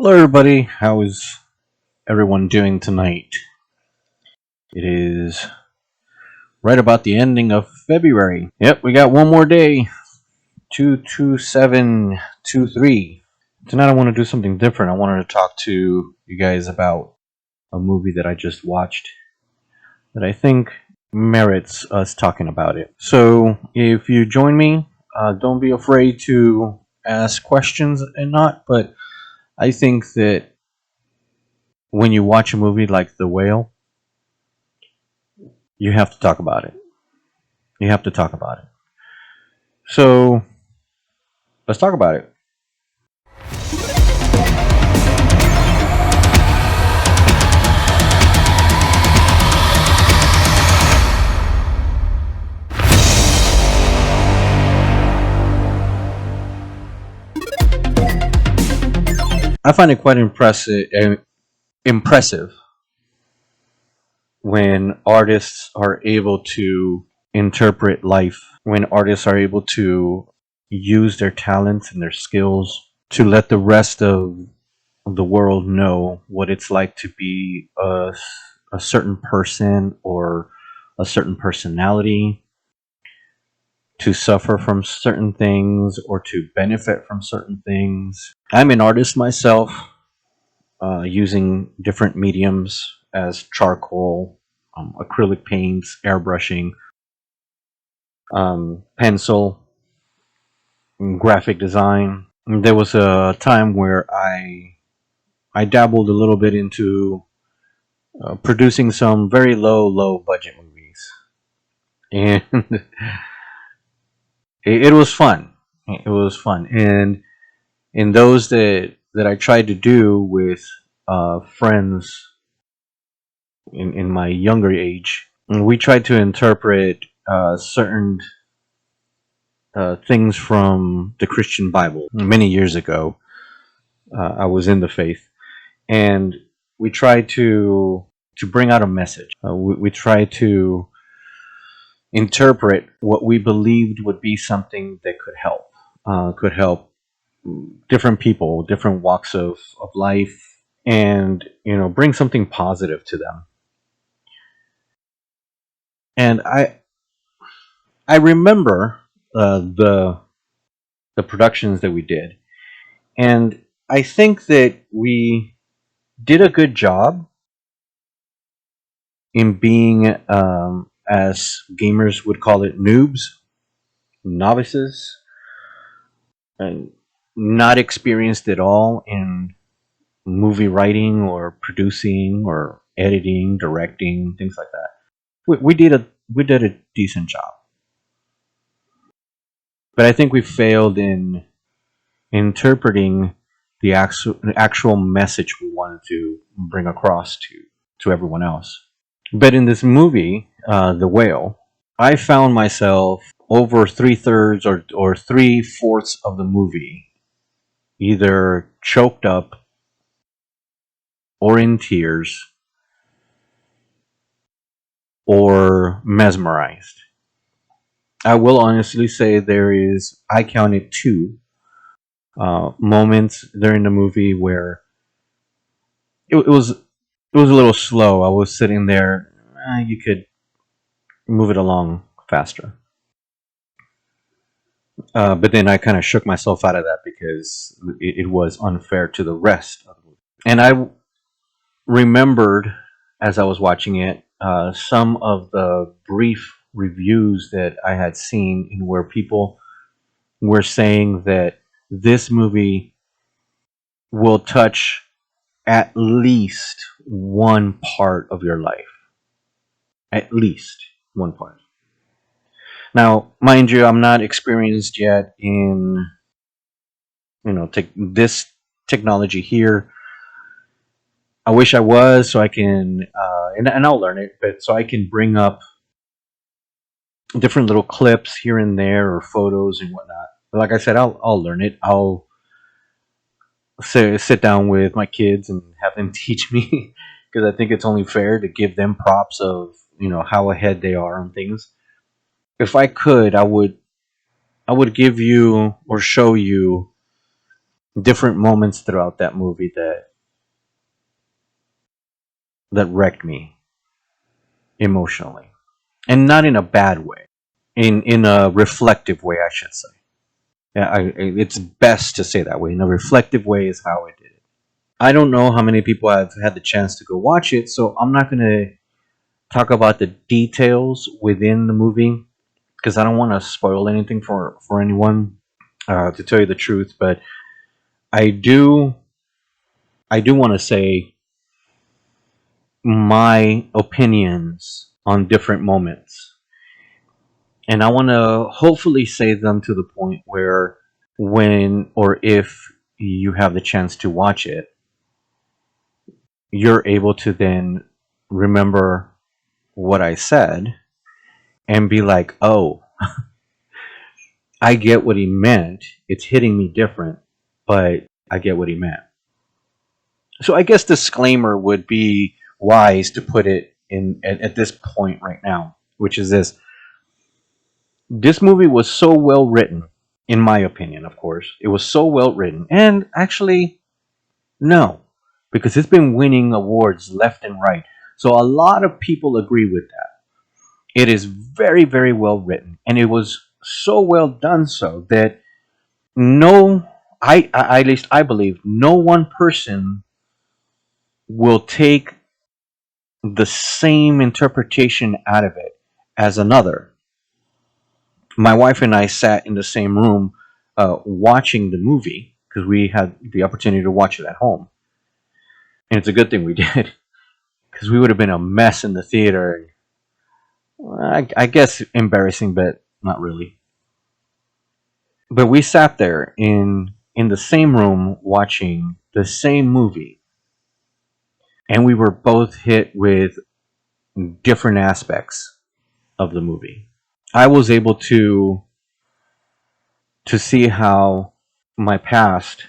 Hello, everybody. How is everyone doing tonight? It is right about the ending of February. Yep, we got one more day. 22723. Tonight, I want to do something different. I wanted to talk to you guys about a movie that I just watched that I think merits us talking about it. So, if you join me, don't be afraid to ask questions and not, but I think that when you watch a movie like The Whale, you have to talk about it. You have to talk about it. So let's talk about it. I find it quite impressive when artists are able to interpret life, when artists are able to use their talents and their skills to let the rest of the world know what it's like to be a certain person or a certain personality, to suffer from certain things or to benefit from certain things. I'm an artist myself, using different mediums as charcoal, acrylic paints, airbrushing, pencil, graphic design. There was a time where I dabbled a little bit into producing some very low budget movies, and it was fun. It was fun, and in those that I tried to do with friends in my younger age, we tried to interpret certain things from the Christian Bible. Many years ago, I was in the faith, and we tried to bring out a message. We tried to interpret what we believed would be something that could help different people, different walks of life, and bring something positive to them. And I remember the productions that we did, and I think that we did a good job in being, as gamers would call it, noobs, novices, and not experienced at all in movie writing or producing or editing, directing, things like that. We did a decent job, but I think we failed in interpreting the actual message we wanted to bring across to everyone else. But in this movie, The Whale, I found myself over 3/3 or 3/4 of the movie either choked up or in tears or mesmerized. I will honestly say I counted two moments during the movie where it was a little slow. I was sitting there. You could move it along faster. But then I kind of shook myself out of that because it was unfair to the rest of the movie. And I remembered as I was watching it some of the brief reviews that I had seen in where people were saying that this movie will touch at least one part of your life. At least one part. Now, mind you, I'm not experienced yet in this technology here. I wish I was, so I can, and I'll learn it, but so I can bring up different little clips here and there or photos and whatnot. But like I said, I'll learn it. I'll sit down with my kids and have them teach me because I think it's only fair to give them props of how ahead they are on things. If I could, I would give you or show you different moments throughout that movie that wrecked me emotionally, and not in a bad way, in a reflective way, I should say. Yeah, it's best to say that way. In a reflective way is how I did it. I don't know how many people have had the chance to go watch it, so I'm not going to talk about the details within the movie because I don't want to spoil anything for anyone. To tell you the truth, but I do I do want to say my opinions on different moments, and I want to hopefully say them to the point where when or if you have the chance to watch it, you're able to then remember what I said and be like, oh, I get what he meant. It's hitting me different, but I get what he meant. So I guess disclaimer would be wise to put it in at this point right now, which is this. This movie was so well written, in my opinion, of course. It was so well written. And actually, no, because it's been winning awards left and right. So a lot of people agree with that. It is very, very well written. And it was so well done so that no, at least I believe, no one person will take the same interpretation out of it as another. My wife and I sat in the same room watching the movie because we had the opportunity to watch it at home. And it's a good thing we did because we would have been a mess in the theater. I guess embarrassing, but not really. But we sat there in the same room watching the same movie, and we were both hit with different aspects of the movie. I was able to see how my past,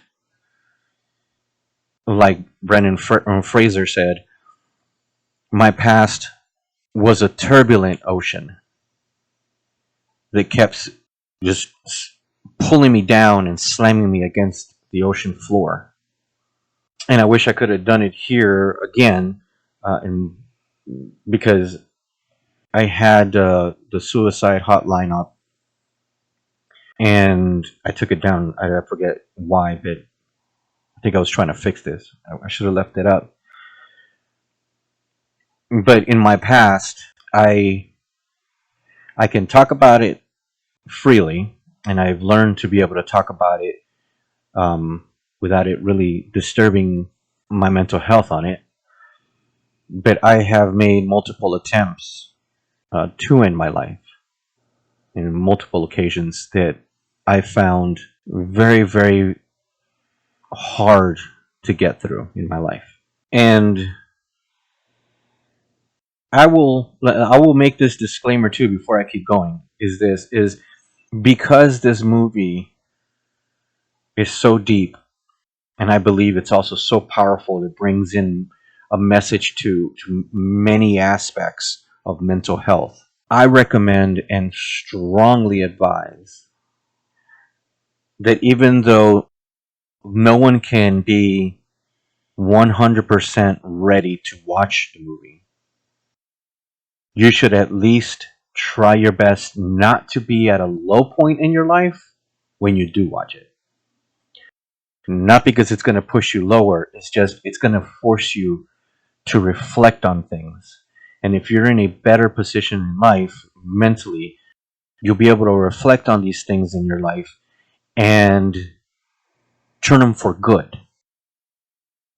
like Fraser said, my past was a turbulent ocean that kept just pulling me down and slamming me against the ocean floor. And I wish I could have done it here again, and because I had the suicide hotline up, and I took it down. I forget why, but I think I was trying to fix this. I should have left it up. But in my past, I can talk about it freely, and I've learned to be able to talk about it without it really disturbing my mental health on it. But I have made multiple attempts to end my life in multiple occasions that I found very, very hard to get through in my life. And I will make this disclaimer too before I keep going. Is because this movie is so deep, and I believe it's also so powerful. It brings in a message to many aspects of mental health. I recommend and strongly advise that even though no one can be 100% ready to watch the movie, you should at least try your best not to be at a low point in your life when you do watch it. Not because it's going to push you lower, it's going to force you to reflect on things. And if you're in a better position in life mentally, you'll be able to reflect on these things in your life and turn them for good.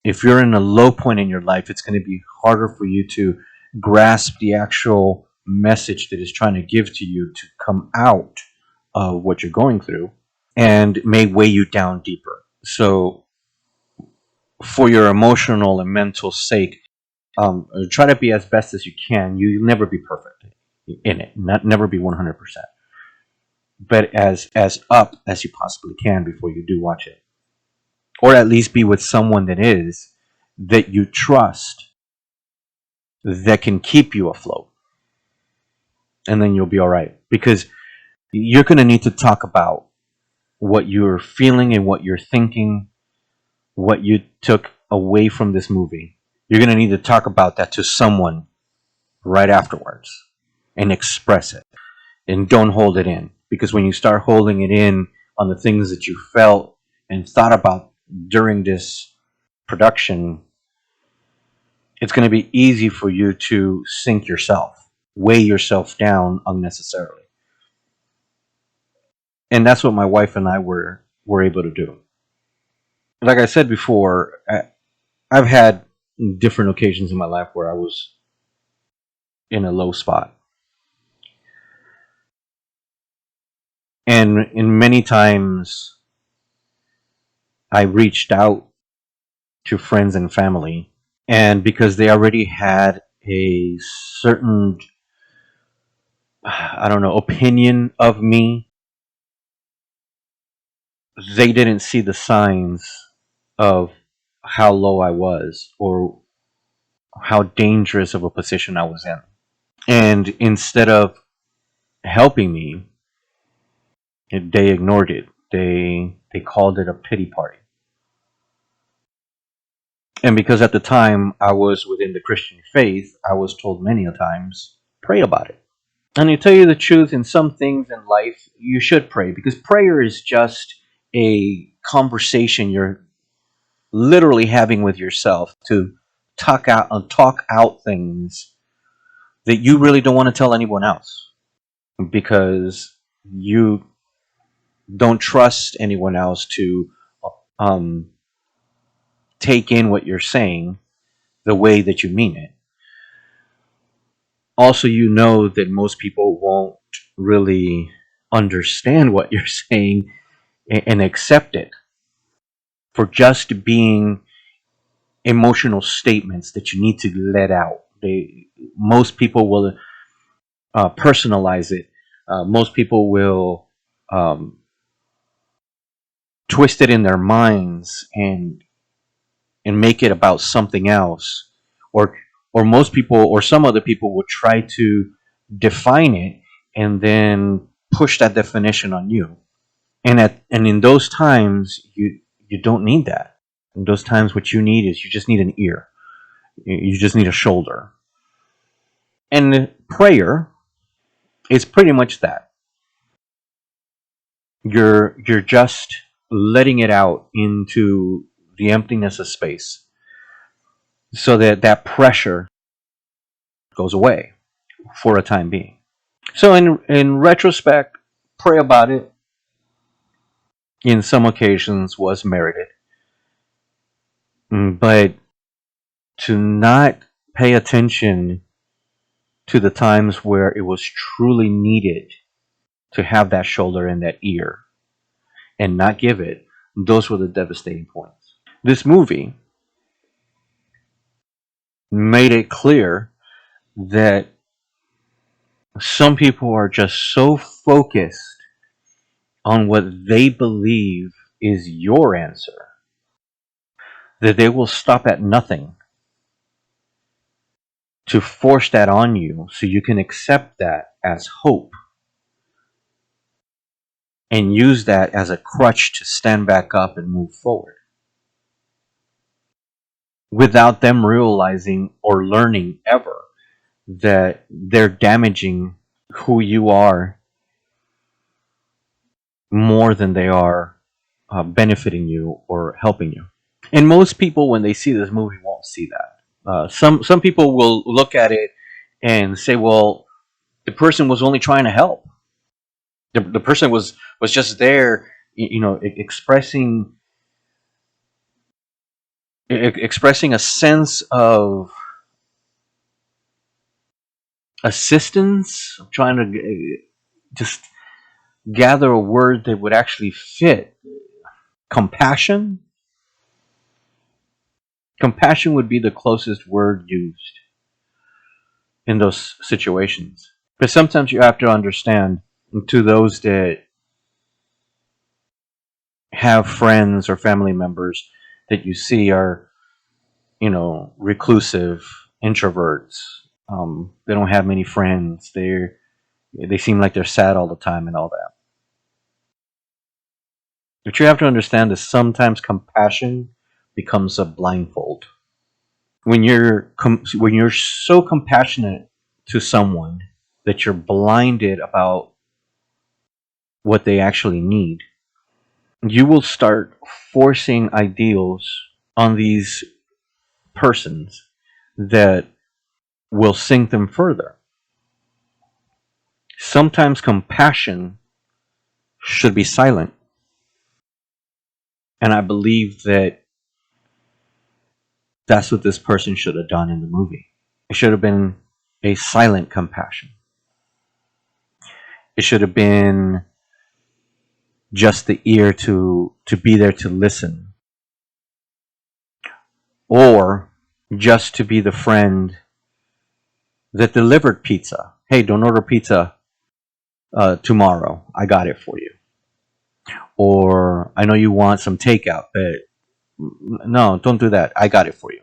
If you're in a low point in your life, it's going to be harder for you to grasp the actual message that is trying to give to you to come out of what you're going through, and may weigh you down deeper. So, for your emotional and mental sake, try to be as best as you can. You'll never be perfect in it, never be 100%, but as up as you possibly can before you do watch it, or at least be with someone that you trust that can keep you afloat, and then you'll be all right. Because you're going to need to talk about what you're feeling and what you're thinking what you took away from this movie, you're going to need to talk about that to someone right afterwards and express it. And don't hold it in. Because when you start holding it in on the things that you felt and thought about during this production, it's going to be easy for you to sink yourself, weigh yourself down unnecessarily. And that's what my wife and I were able to do. Like I said before, I've had different occasions in my life where I was in a low spot. And in many times I reached out to friends and family, and because they already had a certain, I don't know, opinion of me, they didn't see the signs of how low I was or how dangerous of a position I was in. And instead of helping me, they ignored it. They called it a pity party. And because at the time I was within the Christian faith, I was told many a times, pray about it. And to tell you the truth, in some things in life, you should pray because prayer is just a conversation you're literally having with yourself to talk out things that you really don't want to tell anyone else because you don't trust anyone else to um, take in what you're saying the way that you mean it. Also, you know that most people won't really understand what you're saying and accept it for just being emotional statements that you need to let out. Most people will personalize it. Most people will um, twist it in their minds and make it about something else, or most people or some other people will try to define it and then push that definition on you. And in those times, you don't need that. In those times, what you need is you just need an ear. You just need a shoulder. And prayer is pretty much that. You're just letting it out into the emptiness of space so that that pressure goes away for a time being. So in retrospect, pray about it in some occasions was merited. But to not pay attention to the times where it was truly needed to have that shoulder and that ear and not give it, those were the devastating points. This movie made it clear that some people are just so focused on what they believe is your answer that they will stop at nothing to force that on you so you can accept that as hope and use that as a crutch to stand back up and move forward without them realizing or learning ever that they're damaging who you are more than they are benefiting you or helping you. And most people, when they see this movie, won't see that. Some people will look at it and say, "Well, the person was only trying to help. The person was just there, expressing a sense of assistance." I'm trying to just gather a word that would actually fit. Compassion. Compassion would be the closest word used in those situations. But sometimes you have to understand, to those that have friends or family members that you see are, reclusive, introverts. They don't have many friends. They seem like they're sad all the time and all that. What you have to understand is sometimes compassion becomes a blindfold. When you're so compassionate to someone that you're blinded about what they actually need, you will start forcing ideals on these persons that will sink them further. Sometimes compassion should be silent. And I believe that that's what this person should have done in the movie. It should have been a silent compassion. It should have been just the ear to be there to listen, or just to be the friend that delivered pizza. Hey, don't order pizza tomorrow. I got it for you. Or I know you want some takeout, but no, don't do that. I got it for you.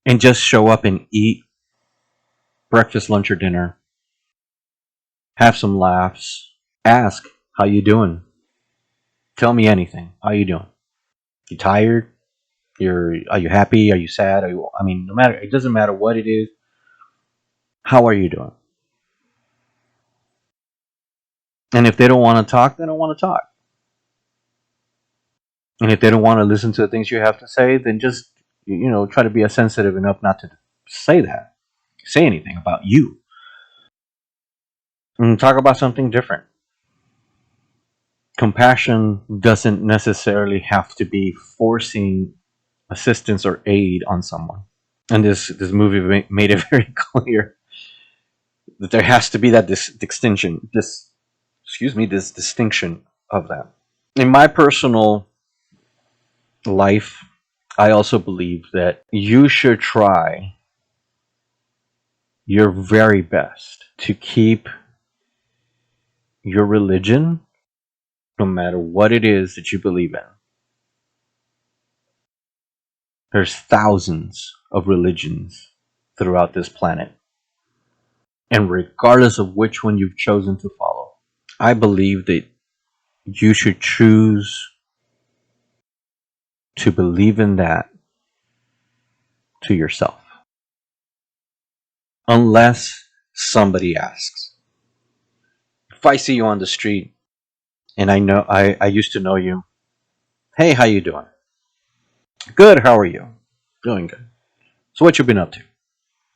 And just show up and eat breakfast, lunch, or dinner. Have some laughs. Ask, how you doing? Tell me anything. How you doing? You tired? Are you happy? Are you sad? I mean, no matter, it doesn't matter what it is. How are you doing? And if they don't want to talk, they don't want to talk. And if they don't want to listen to the things you have to say, then just try to be sensitive enough not to say anything about you, and talk about something different. Compassion doesn't necessarily have to be forcing assistance or aid on someone. And this movie made it very clear that there has to be that this distinction of that. In my personal life, I also believe that you should try your very best to keep your religion, no matter what it is that you believe in. There's thousands of religions throughout this planet. And regardless of which one you've chosen to follow, I believe that you should choose to believe in that to yourself. Unless somebody asks. If I see you on the street and I used to know you, hey, how you doing? Good, how are you? Doing good. So what you been up to?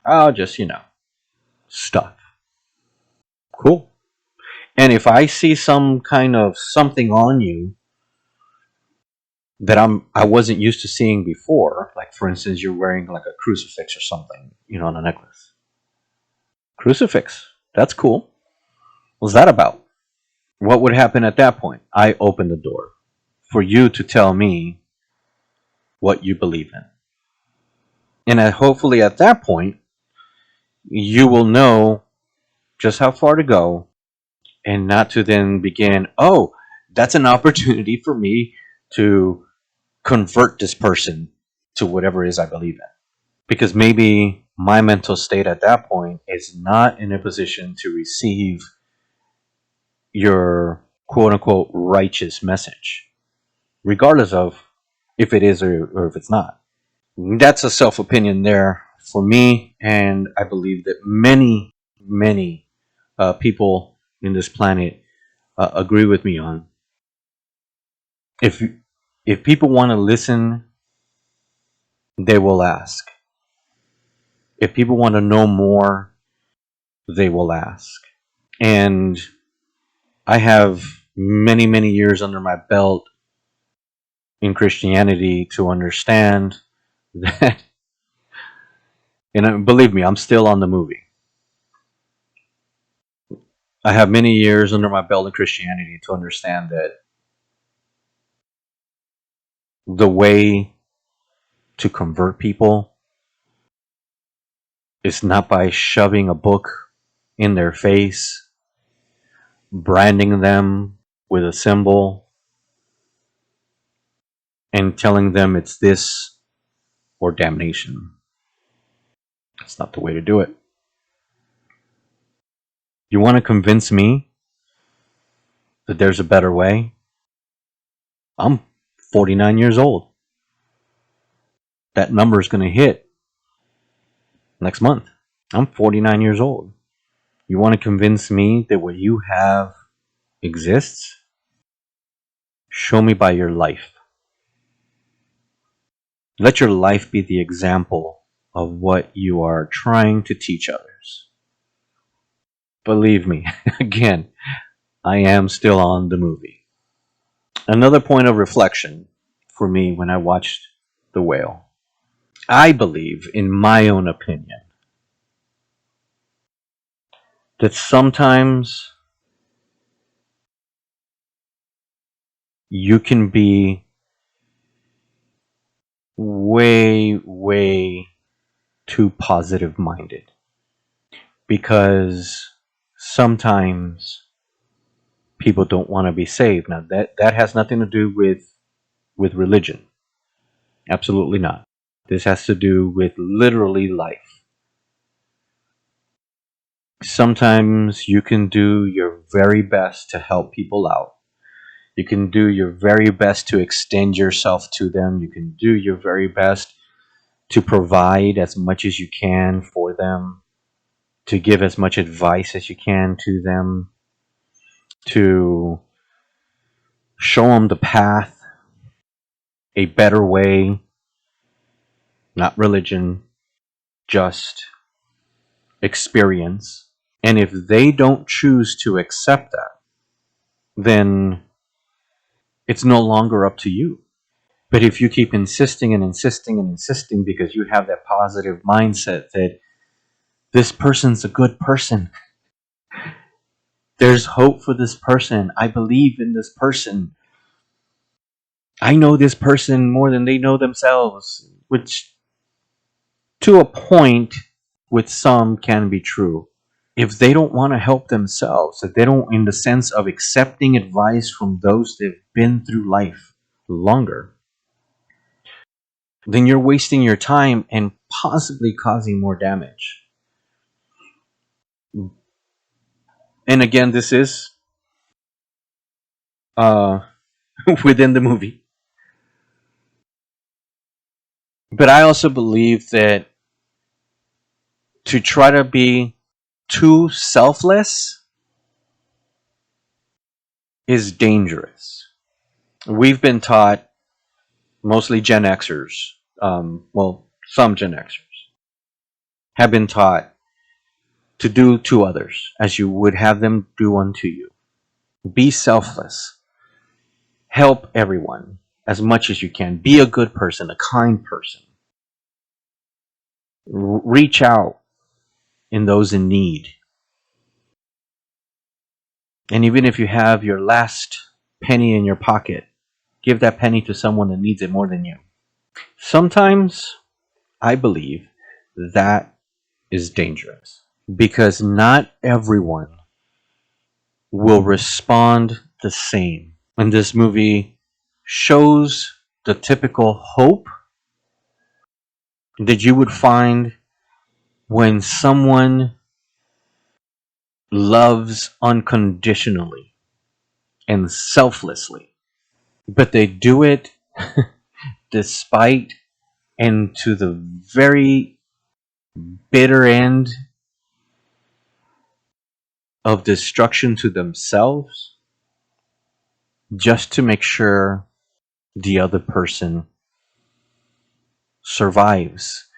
Oh, just, stuff. Cool. And if I see some kind of something on you that I wasn't used to seeing before, like for instance you're wearing like a crucifix or something, on a necklace. Crucifix. That's cool. What's that about? What would happen at that point? I open the door for you to tell me what you believe in. And hopefully at that point, you will know just how far to go and not to then begin, oh, that's an opportunity for me to convert this person to whatever it is I believe in. Because maybe my mental state at that point is not in a position to receive your quote unquote righteous message, regardless of if it is or if it's not. That's a self opinion there for me, and I believe that many, many people in this planet agree with me on. If if people want to listen, they will ask. If people want to know more, they will ask. And I have many, many years under my belt in Christianity to understand that, and believe me, I'm still on the movie. I have many years under my belt in Christianity to understand that the way to convert people is not by shoving a book in their face, branding them with a symbol, and telling them it's this or damnation. That's not the way to do it. You want to convince me that there's a better way? I'm 49 years old. that number is going to hit next month. I'm 49 years old. You want to convince me that what you have exists? Show me by your life. Let your life be the example of what you are trying to teach others. Believe me, again, I am still on the movie. Another point of reflection for me when I watched The Whale. I believe, in my own opinion, that sometimes you can be way, way too positive minded. Because sometimes people don't want to be saved. Now that has nothing to do with religion. Absolutely not. This has to do with literally life. Sometimes you can do your very best to help people out. You can do your very best to extend yourself to them. You can do your very best to provide as much as you can for them, to give as much advice as you can to them, to show them the path, a better way, not religion, just experience. And if they don't choose to accept that, then it's no longer up to you. But if you keep insisting and insisting and insisting because you have that positive mindset that this person's a good person, there's hope for this person, I believe in this person, I know this person more than they know themselves, which to a point with some can be true. If they don't want to help themselves, if they don't, in the sense of accepting advice from those that have been through life longer, then you're wasting your time and possibly causing more damage. And again, this is uh, within the movie. But I also believe that to try to be too selfless is dangerous. We've been taught, mostly Gen Xers, well, some Gen Xers, have been taught to do to others as you would have them do unto you. Be selfless. Help everyone as much as you can. Be a good person, a kind person. Reach out in those in need. And even if you have your last penny in your pocket, give that penny to someone that needs it more than you. Sometimes I believe that is dangerous because not everyone will respond the same. And this movie shows the typical hope that you would find when someone loves unconditionally and selflessly, but they do it despite and to the very bitter end of destruction to themselves, just to make sure the other person survives.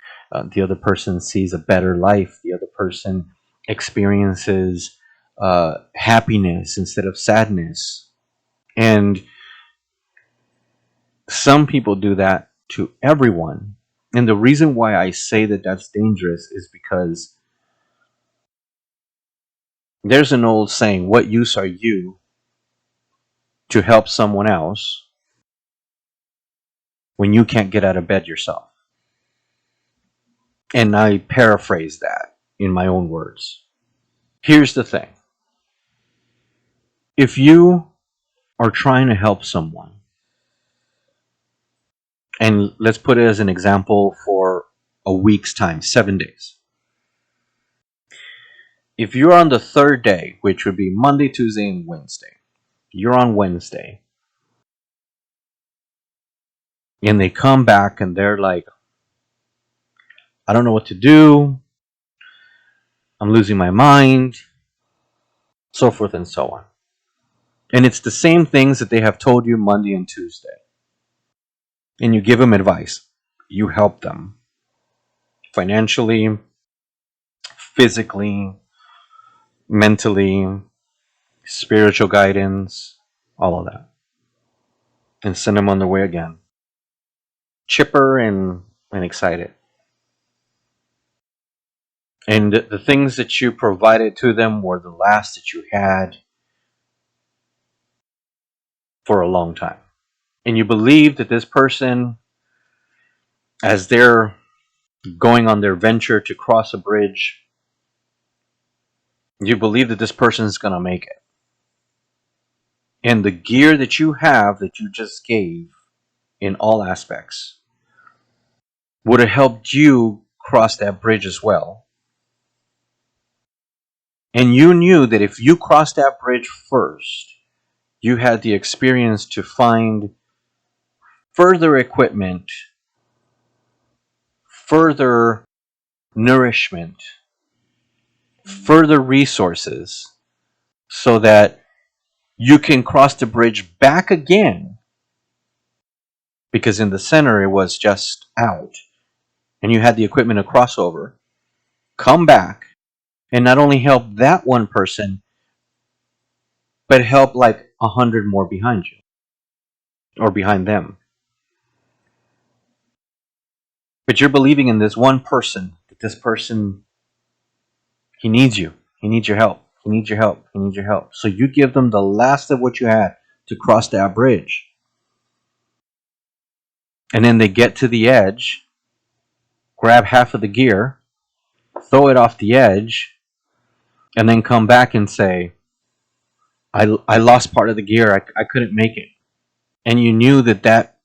The other person sees a better life. The other person experiences happiness instead of sadness. And some people do that to everyone. And the reason why I say that that's dangerous is because there's an old saying, what use are you to help someone else when you can't get out of bed yourself? And I paraphrase that in my own words. Here's the thing. If you are trying to help someone, and let's put it as an example for a week's time, 7 days. If you're on the third day, which would be Monday, Tuesday, and Wednesday, you're on Wednesday, and they come back and they're like, I don't know what to do. I'm losing my mind, so forth and so on. And it's the same things that they have told you Monday and Tuesday. And you give them advice. You help them financially, physically, mentally, spiritual guidance, all of that. And send them on their way again. Chipper and excited. And the things that you provided to them were the last that you had for a long time. And you believe that this person, as they're going on their venture to cross a bridge, you believe that this person is going to make it. And the gear that you have that you just gave in all aspects would have helped you cross that bridge as well. And you knew that if you crossed that bridge first, you had the experience to find further equipment, further nourishment, further resources, so that you can cross the bridge back again, because in the center it was just out, and you had the equipment to cross over, come back, and not only help that one person, but help like 100 more behind you or behind them. But you're believing in this one person, that this person, he needs you, he needs your help, he needs your help, he needs your help. So you give them the last of what you had to cross that bridge. And then they get to the edge, grab half of the gear, throw it off the edge, and then come back and say, I lost part of the gear, I couldn't make it. And you knew that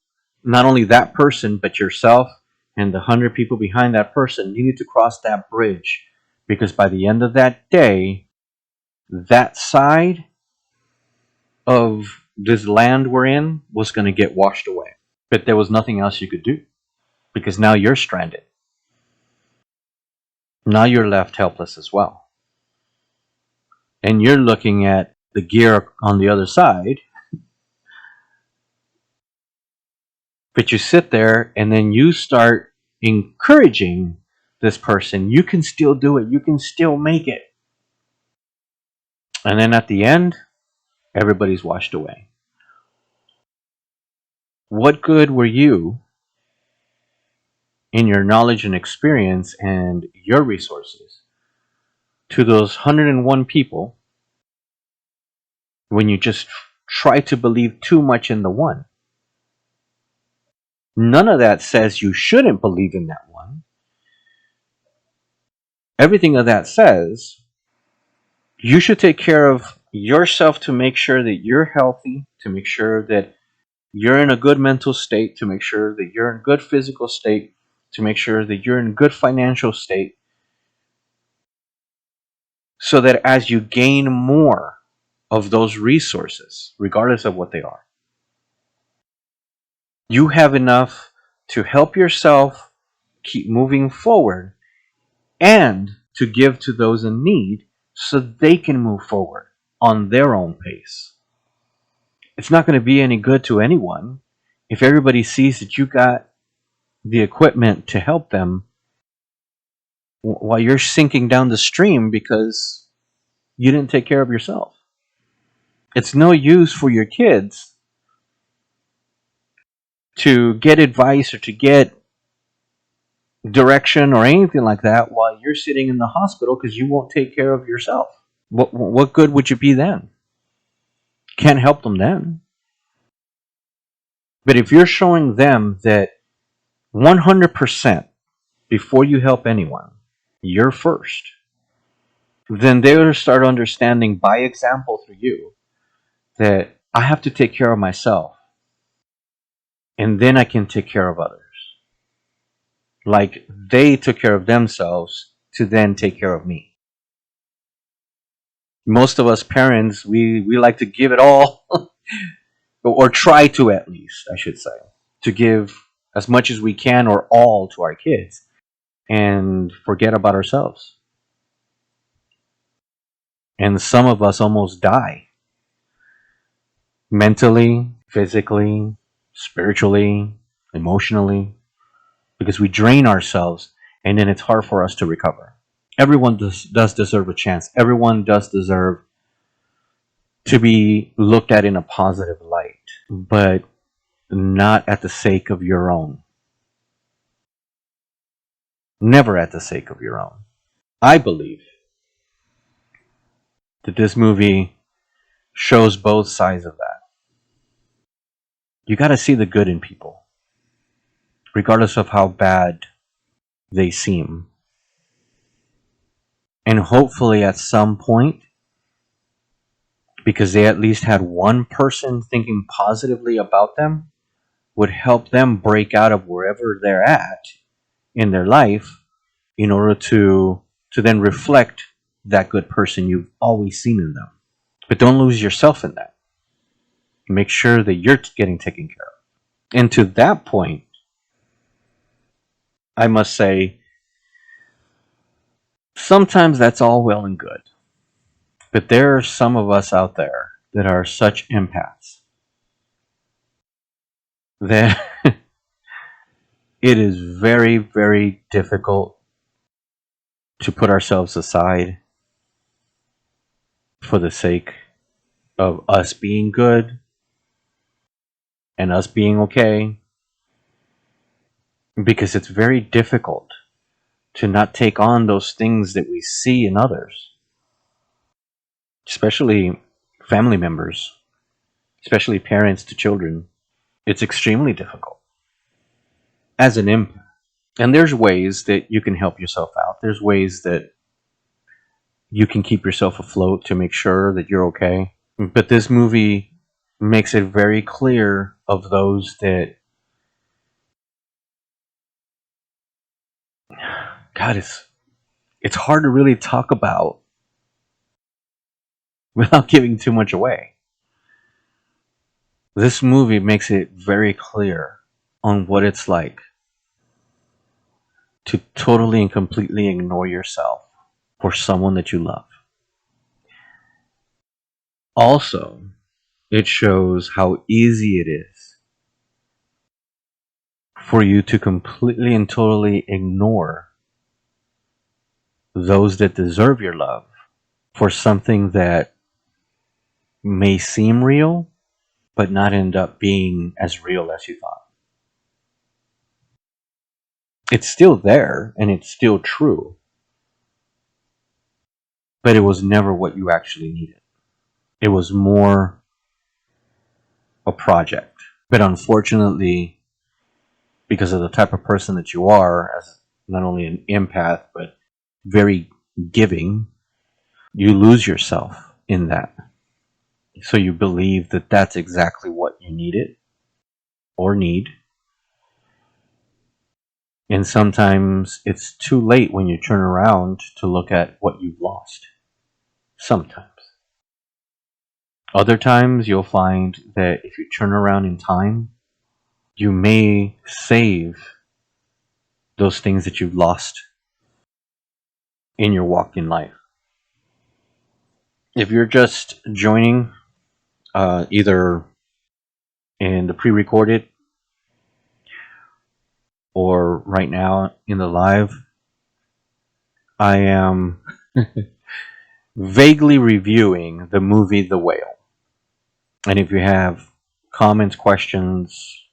not only that person, but yourself and the 100 people behind that person needed to cross that bridge, because by the end of that day, that side of this land we're in was going to get washed away. But there was nothing else you could do, because now you're stranded. Now you're left helpless as well. And you're looking at the gear on the other side, but you sit there and then you start encouraging this person. You can still do it. You can still make it. And then at the end, everybody's washed away. What good were you in your knowledge and experience and your resources to those 101 people when you just try to believe too much in the one? None of that says you shouldn't believe in that one. Everything of that says you should take care of yourself to make sure that you're healthy, to make sure that you're in a good mental state, to make sure that you're in good physical state, to make sure that you're in good financial state, so that as you gain more of those resources, regardless of what they are, you have enough to help yourself keep moving forward and to give to those in need so they can move forward on their own pace. It's not going to be any good to anyone if everybody sees that you got the equipment to help them while you're sinking down the stream because you didn't take care of yourself. It's no use for your kids to get advice or to get direction or anything like that while you're sitting in the hospital because you won't take care of yourself. What good would you be then? Can't help them then. But if you're showing them that 100% before you help anyone, you're first, then they'll start understanding by example through you that I have to take care of myself and then I can take care of others. Like they took care of themselves to then take care of me. Most of us parents, we like to give it all, or try to, at least, I should say, to give as much as we can or all to our kids. and forget about ourselves. And some of us almost die mentally, physically, spiritually, emotionally, because we drain ourselves and then it's hard for us to recover. Everyone does deserve a chance. Everyone does deserve to be looked at in a positive light, but not at the sake of your own. Never at the sake of your own. I believe that this movie shows both sides of that. You got to see the good in people, regardless of how bad they seem. And hopefully, at some point, because they at least had one person thinking positively about them, would help them break out of wherever they're at in their life in order to then reflect that good person you've always seen in them. But don't lose yourself in that. Make sure that you're getting taken care of. And to that point, I must say, sometimes that's all well and good. But there are some of us out there that are such empaths that it is very, very difficult to put ourselves aside for the sake of us being good and us being okay, because it's very difficult to not take on those things that we see in others, especially family members, especially parents to children. It's extremely difficult as an empath. And there's ways that you can help yourself out. There's ways that you can keep yourself afloat to make sure that you're okay. But this movie makes it very clear of those that, God, it's hard to really talk about without giving too much away. This movie makes it very clear on what it's like to totally and completely ignore yourself for someone that you love. Also, it shows how easy it is for you to completely and totally ignore those that deserve your love for something that may seem real, but not end up being as real as you thought. It's still there and it's still true, but it was never what you actually needed. It was more a project. But unfortunately, because of the type of person that you are, as not only an empath, but very giving, you lose yourself in that. So you believe that that's exactly what you needed or need. And sometimes it's too late when you turn around to look at what you've lost. Sometimes. Other times you'll find that if you turn around in time, you may save those things that you've lost in your walk in life. If you're just joining, either in the pre recorded or right now in the live, I am vaguely reviewing the movie The Whale. And if you have comments, questions,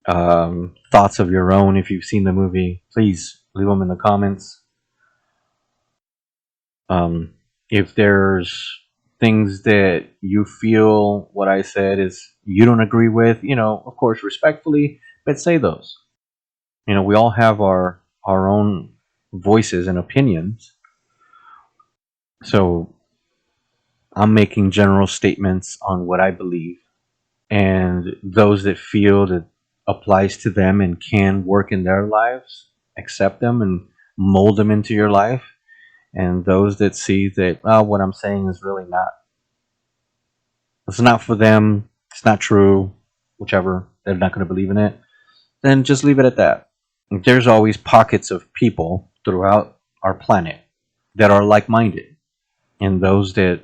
thoughts of your own, if you've seen the movie, please leave them in the comments. If there's things that you feel what I said is you don't agree with, of course, respectfully, but say those. We all have our own voices and opinions. So I'm making general statements on what I believe, and those that feel that applies to them and can work in their lives, accept them and mold them into your life. And those that see that, what I'm saying is really not, it's not for them, it's not true, whichever, they're not going to believe in it, then just leave it at that. there's always pockets of people throughout our planet that are like-minded, and those that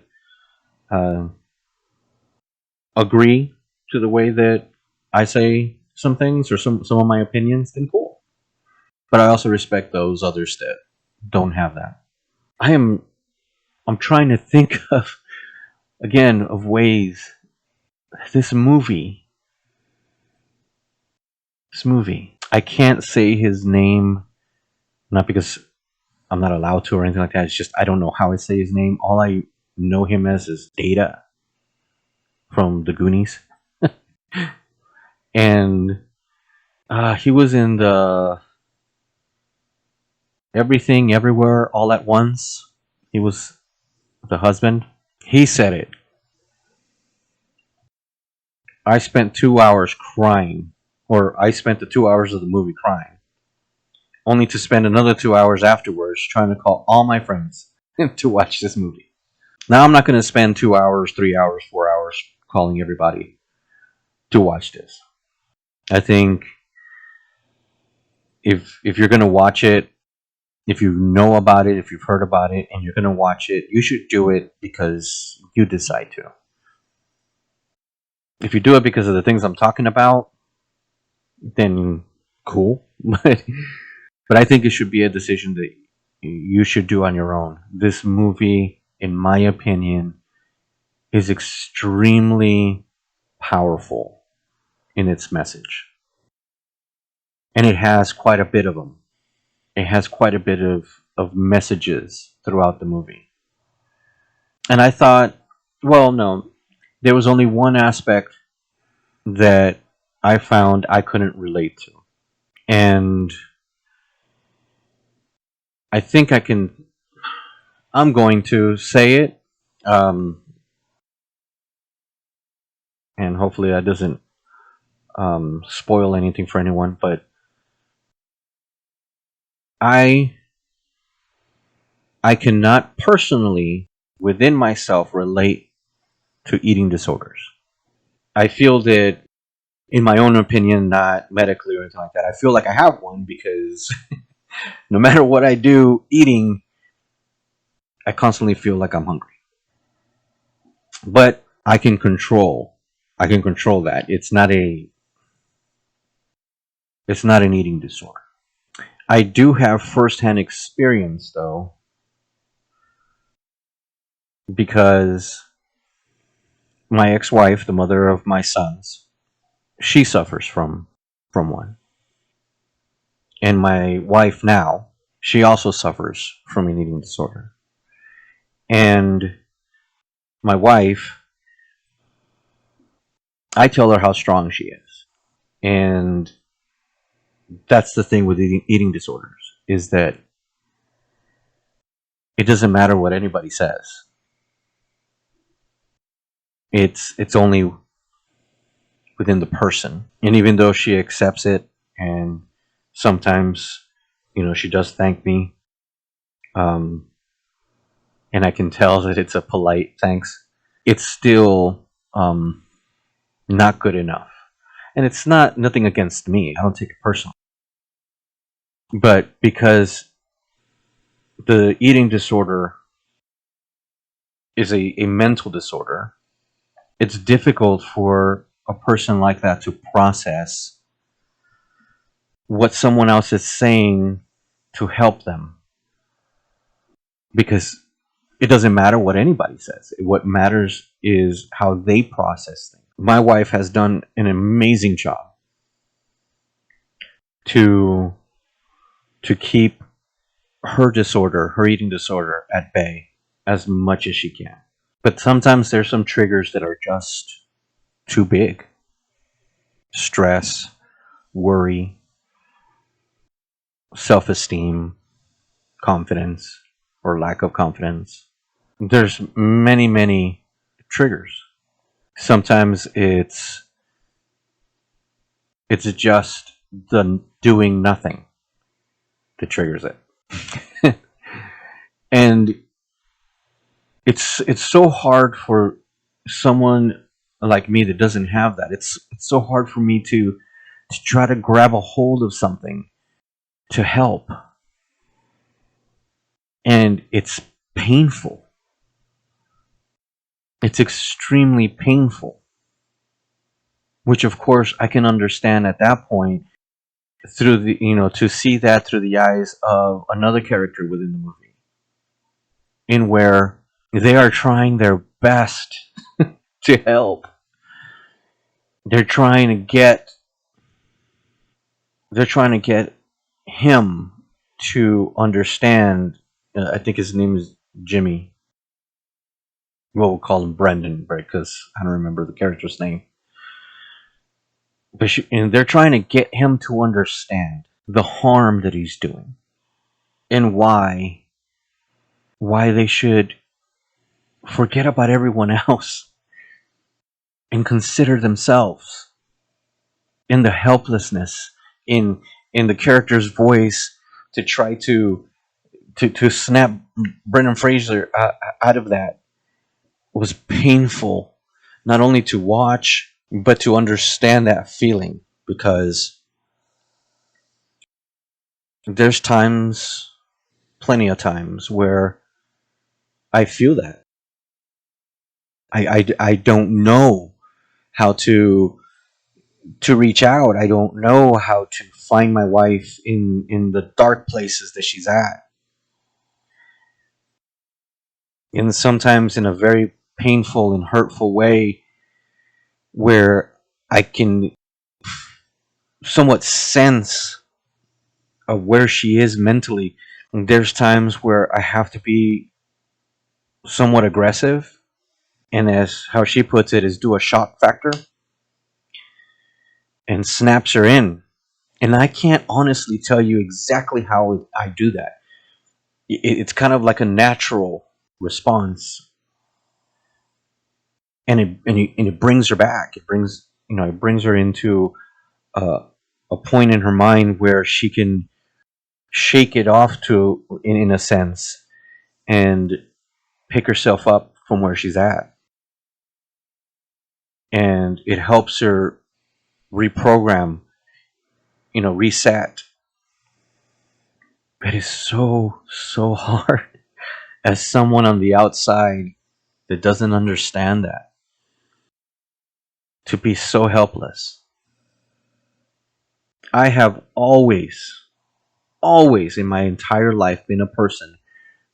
uh, agree to the way that I say some things or some of my opinions, then cool. But I also respect those others that don't have that. I am I'm trying to think of again of ways this movie I can't say his name, not because I'm not allowed to or anything like that. It's just I don't know how I say his name. All I know him as is Data from the Goonies, and he was in the Everything Everywhere All at Once. He was the husband. He said it. I spent 2 hours crying, or I spent the 2 hours of the movie crying, only to spend another 2 hours afterwards trying to call all my friends to watch this movie. Now I'm not going to spend 2 hours, 3 hours, 4 hours calling everybody to watch this. I think if you're going to watch it, if you know about it, if you've heard about it, and you're going to watch it, you should do it because you decide to. If you do it because of the things I'm talking about, then cool. But I think it should be a decision that you should do on your own. This movie, in my opinion, is extremely powerful in its message. And it has quite a bit of them. It has quite a bit of messages throughout the movie. And I thought, well, no, there was only one aspect that I found I couldn't relate to. And I think I'm going to say it. Um, and hopefully that doesn't spoil anything for anyone. But I I cannot personally, within myself, relate to eating disorders. I feel that, in my own opinion, not medically or anything like that, I feel like I have one because no matter what I do eating, I constantly feel like I'm hungry. But I can control that. It's not an eating disorder. I do have firsthand experience though, because my ex-wife, the mother of my sons, she suffers from one. And my wife now, she also suffers from an eating disorder. And my wife, I tell her how strong she is. And that's the thing with eating disorders, is that it doesn't matter what anybody says. It's only within the person. And even though she accepts it, and sometimes, she does thank me, um, and I can tell that it's a polite thanks, it's still not good enough. And it's not nothing against me. I don't take it personally. But because the eating disorder is a mental disorder, it's difficult for a person like that to process what someone else is saying to help them, because it doesn't matter what anybody says. What matters is how they process things. My wife has done an amazing job to keep her eating disorder, at bay as much as she can. But sometimes there's some triggers that are just too big. Stress, worry, self-esteem, confidence or lack of confidence. There's many, many triggers. Sometimes it's just the doing nothing that triggers it. And it's so hard for someone like me that doesn't have that. It's so hard for me to try to grab a hold of something to help. And it's painful. It's extremely painful. Which, of course, I can understand at that point through to see that through the eyes of another character within the movie, in where they are trying their best to help. They're trying to get they're trying to get him to understand. I think his name is Jimmy. Well, we'll call him Brendan, right? Because I don't remember the character's name. But and they're trying to get him to understand the harm that he's doing, and why they should forget about everyone else and consider themselves, in the helplessness in the character's voice, to try to snap Brendan Fraser out of that was painful, not only to watch but to understand that feeling, because there's times, plenty of times, where I feel that I don't know how to reach out. I don't know how to find my wife in the dark places that she's at, and sometimes in a very painful and hurtful way, where I can somewhat sense of where she is mentally. And there's times where I have to be somewhat aggressive, and as how she puts it, is do a shock factor and snaps her in. And I can't honestly tell you exactly how I do that. It's kind of like a natural response, and it brings her back. It brings her into uh, a point in her mind where she can shake it off in a sense, and pick herself up from where she's at, and it helps her reprogram, reset. It is so hard as someone on the outside that doesn't understand that, to be so helpless. I have always in my entire life been a person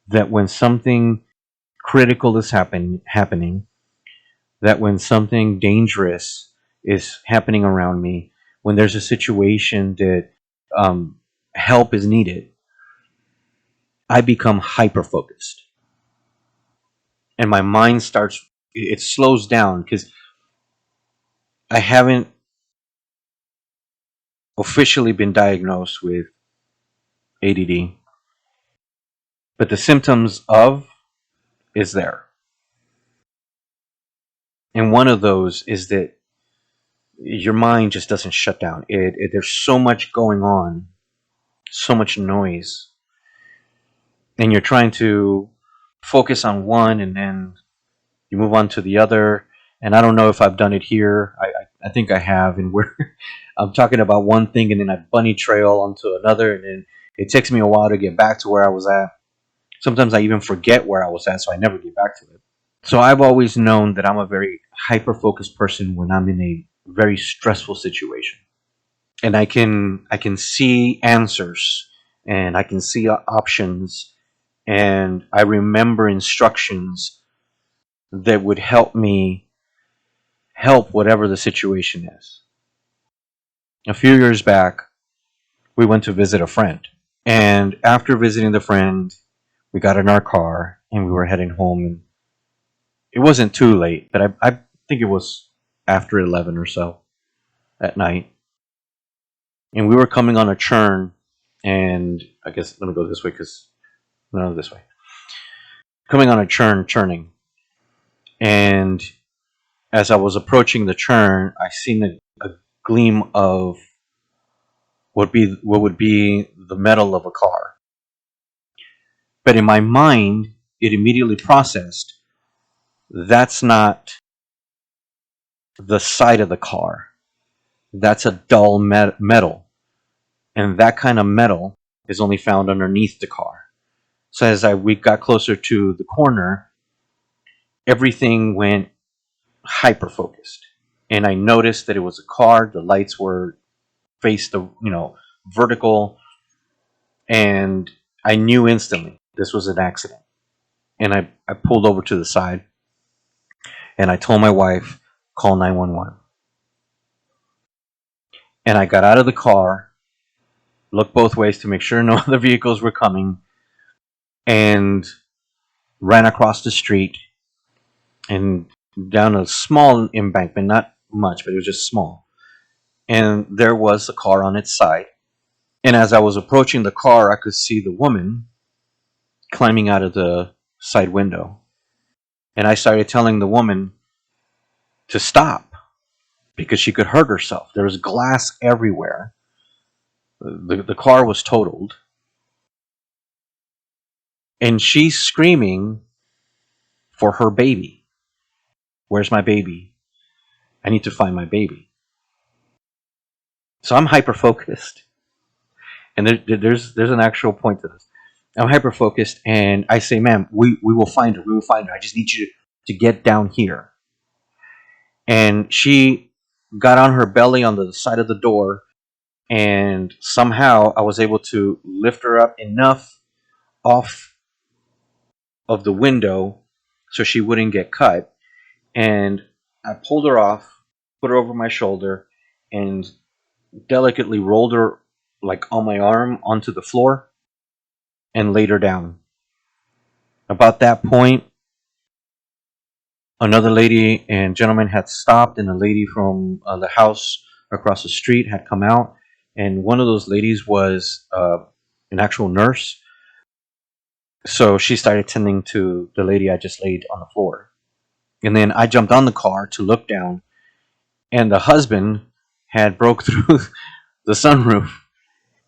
that when something critical is happening, that when something dangerous is happening around me, when there's a situation that um, help is needed, I become hyper focused, and my mind starts. It slows down because I haven't officially been diagnosed with ADD, but the symptoms of is there, and one of those is that your mind just doesn't shut down. There's so much going on, so much noise, and you're trying to focus on one, and then you move on to the other. And I don't know if I've done it here. I think I have, and where I'm talking about one thing, and then I bunny trail onto another, and then it takes me a while to get back to where I was at. Sometimes I even forget where I was at, so I never get back to it. So I've always known that I'm a very hyper focused person when I'm in a very stressful situation, and I can see answers, and I can see options, and I remember instructions that would help me help whatever the situation is. A few years back, we went to visit a friend. And after visiting the friend, we got in our car and we were heading home. And it wasn't too late, but I think it was after 11 or so at night. And we were coming on a churn. And I guess let me go this way because, no, this way. Coming on a churning. And as I was approaching the churn, I seen a gleam of what would be the metal of a car. But in my mind, it immediately processed that's not the side of the car. That's a dull metal. And that kind of metal is only found underneath the car. So as we got closer to the corner, everything went hyper focused, and I noticed that it was a car. The lights were faced the vertical, and I knew instantly this was an accident. And I pulled over to the side, and I told my wife, call 911. And I got out of the car, looked both ways to make sure no other vehicles were coming, and ran across the street and down a small embankment, not much, but it was just small. And there was a car on its side. And as I was approaching the car, I could see the woman climbing out of the side window. And I started telling the woman to stop because she could hurt herself. There was glass everywhere. The car was totaled. And she's screaming for her baby. Where's my baby? I need to find my baby. So I'm hyper focused. And there's an actual point to this. I'm hyper focused, and I say, "Ma'am, we will find her. We will find her. I just need you to get down here." And she got on her belly on the side of the door, and somehow I was able to lift her up enough off of the window so she wouldn't get cut. And I pulled her off, put her over my shoulder, and delicately rolled her like on my arm onto the floor and laid her down. About that point, another lady and gentleman had stopped, and a lady from the house across the street had come out. And one of those ladies was an actual nurse. So she started tending to the lady I just laid on the floor. And then I jumped on the car to look down, and the husband had broke through the sunroof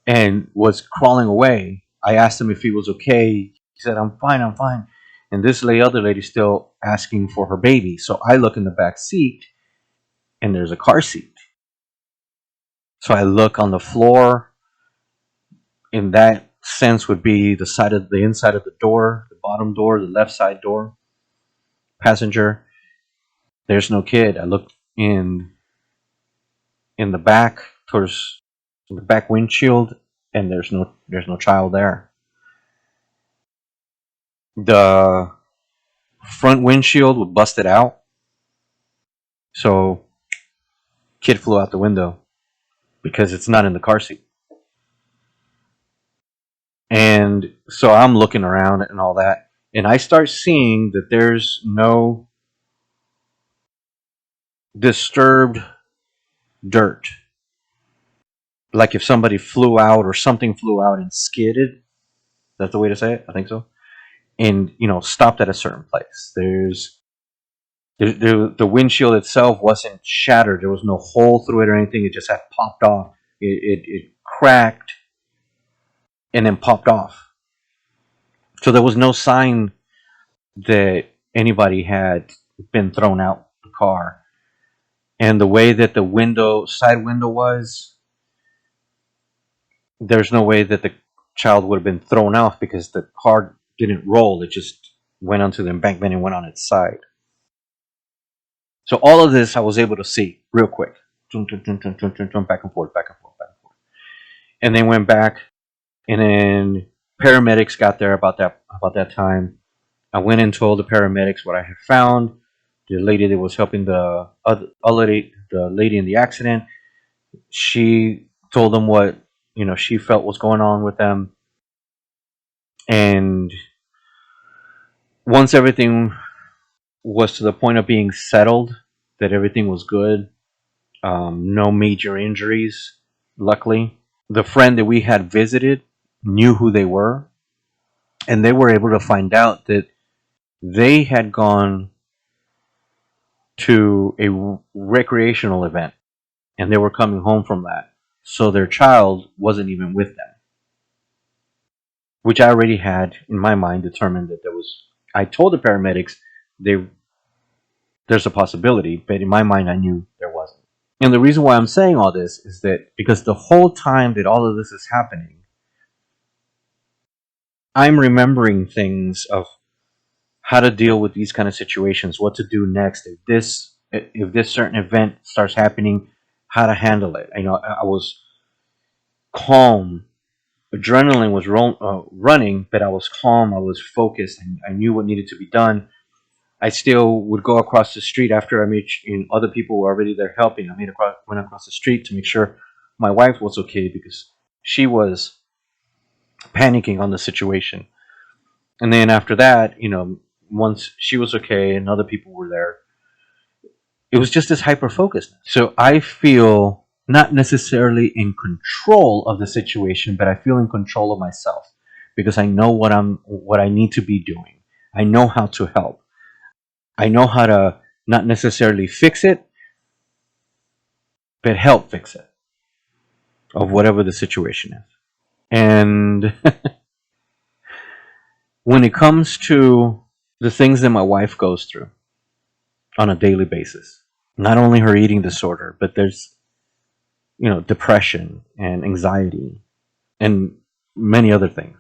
and was crawling away. I asked him if he was okay. He said, I'm fine, I'm fine. And this other lady still asking for her baby. So I look in the back seat, and there's a car seat. So I look on the floor. In that sense would be the inside of the door, the bottom door, the left side door, passenger. There's no kid. I look in the back towards the back windshield, and there's no child there. The front windshield was busted out, so kid flew out the window because it's not in the car seat. And so I'm looking around and all that, and I start seeing that there's no disturbed dirt. Like if somebody flew out or something flew out and skidded. That's the way to say it? I think so. And, stopped at a certain place. The windshield itself wasn't shattered. There was no hole through it or anything. It just had popped off. It cracked and then popped off. So there was no sign that anybody had been thrown out the car. And the way that the side window was, there's no way that the child would have been thrown off because the car didn't roll. It just went onto the embankment and went on its side. So all of this I was able to see real quick. Back and forth, back and forth, back and forth. And then went back, and then paramedics got there about that time. I went and told the paramedics what I had found. The lady that was helping the lady in the accident, she told them what she felt was going on with them. And once everything was to the point of being settled, that everything was good, no major injuries, luckily. The friend that we had visited knew who they were, and they were able to find out that they had gone to a recreational event, and they were coming home from that. So their child wasn't even with them, which I already had in my mind determined that there was. I told the paramedics there's a possibility, but in my mind I knew there wasn't. And the reason why I'm saying all this is that because the whole time that all of this is happening, I'm remembering things of how to deal with these kind of situations, what to do next if this certain event starts happening, how to handle it. I was calm. Adrenaline was running, but I was calm. I was focused, and I knew what needed to be done. I still would go across the street after I made other people were already there helping. Went across the street to make sure my wife was okay because she was panicking on the situation. And then after that, once she was okay and other people were there, it was just this hyper focus. So I feel not necessarily in control of the situation, but I feel in control of myself because I know what I need to be doing. I know how to help. I know how to not necessarily fix it, but help fix it of whatever the situation is. And when it comes to the things that my wife goes through on a daily basis, not only her eating disorder, but there's, depression and anxiety and many other things.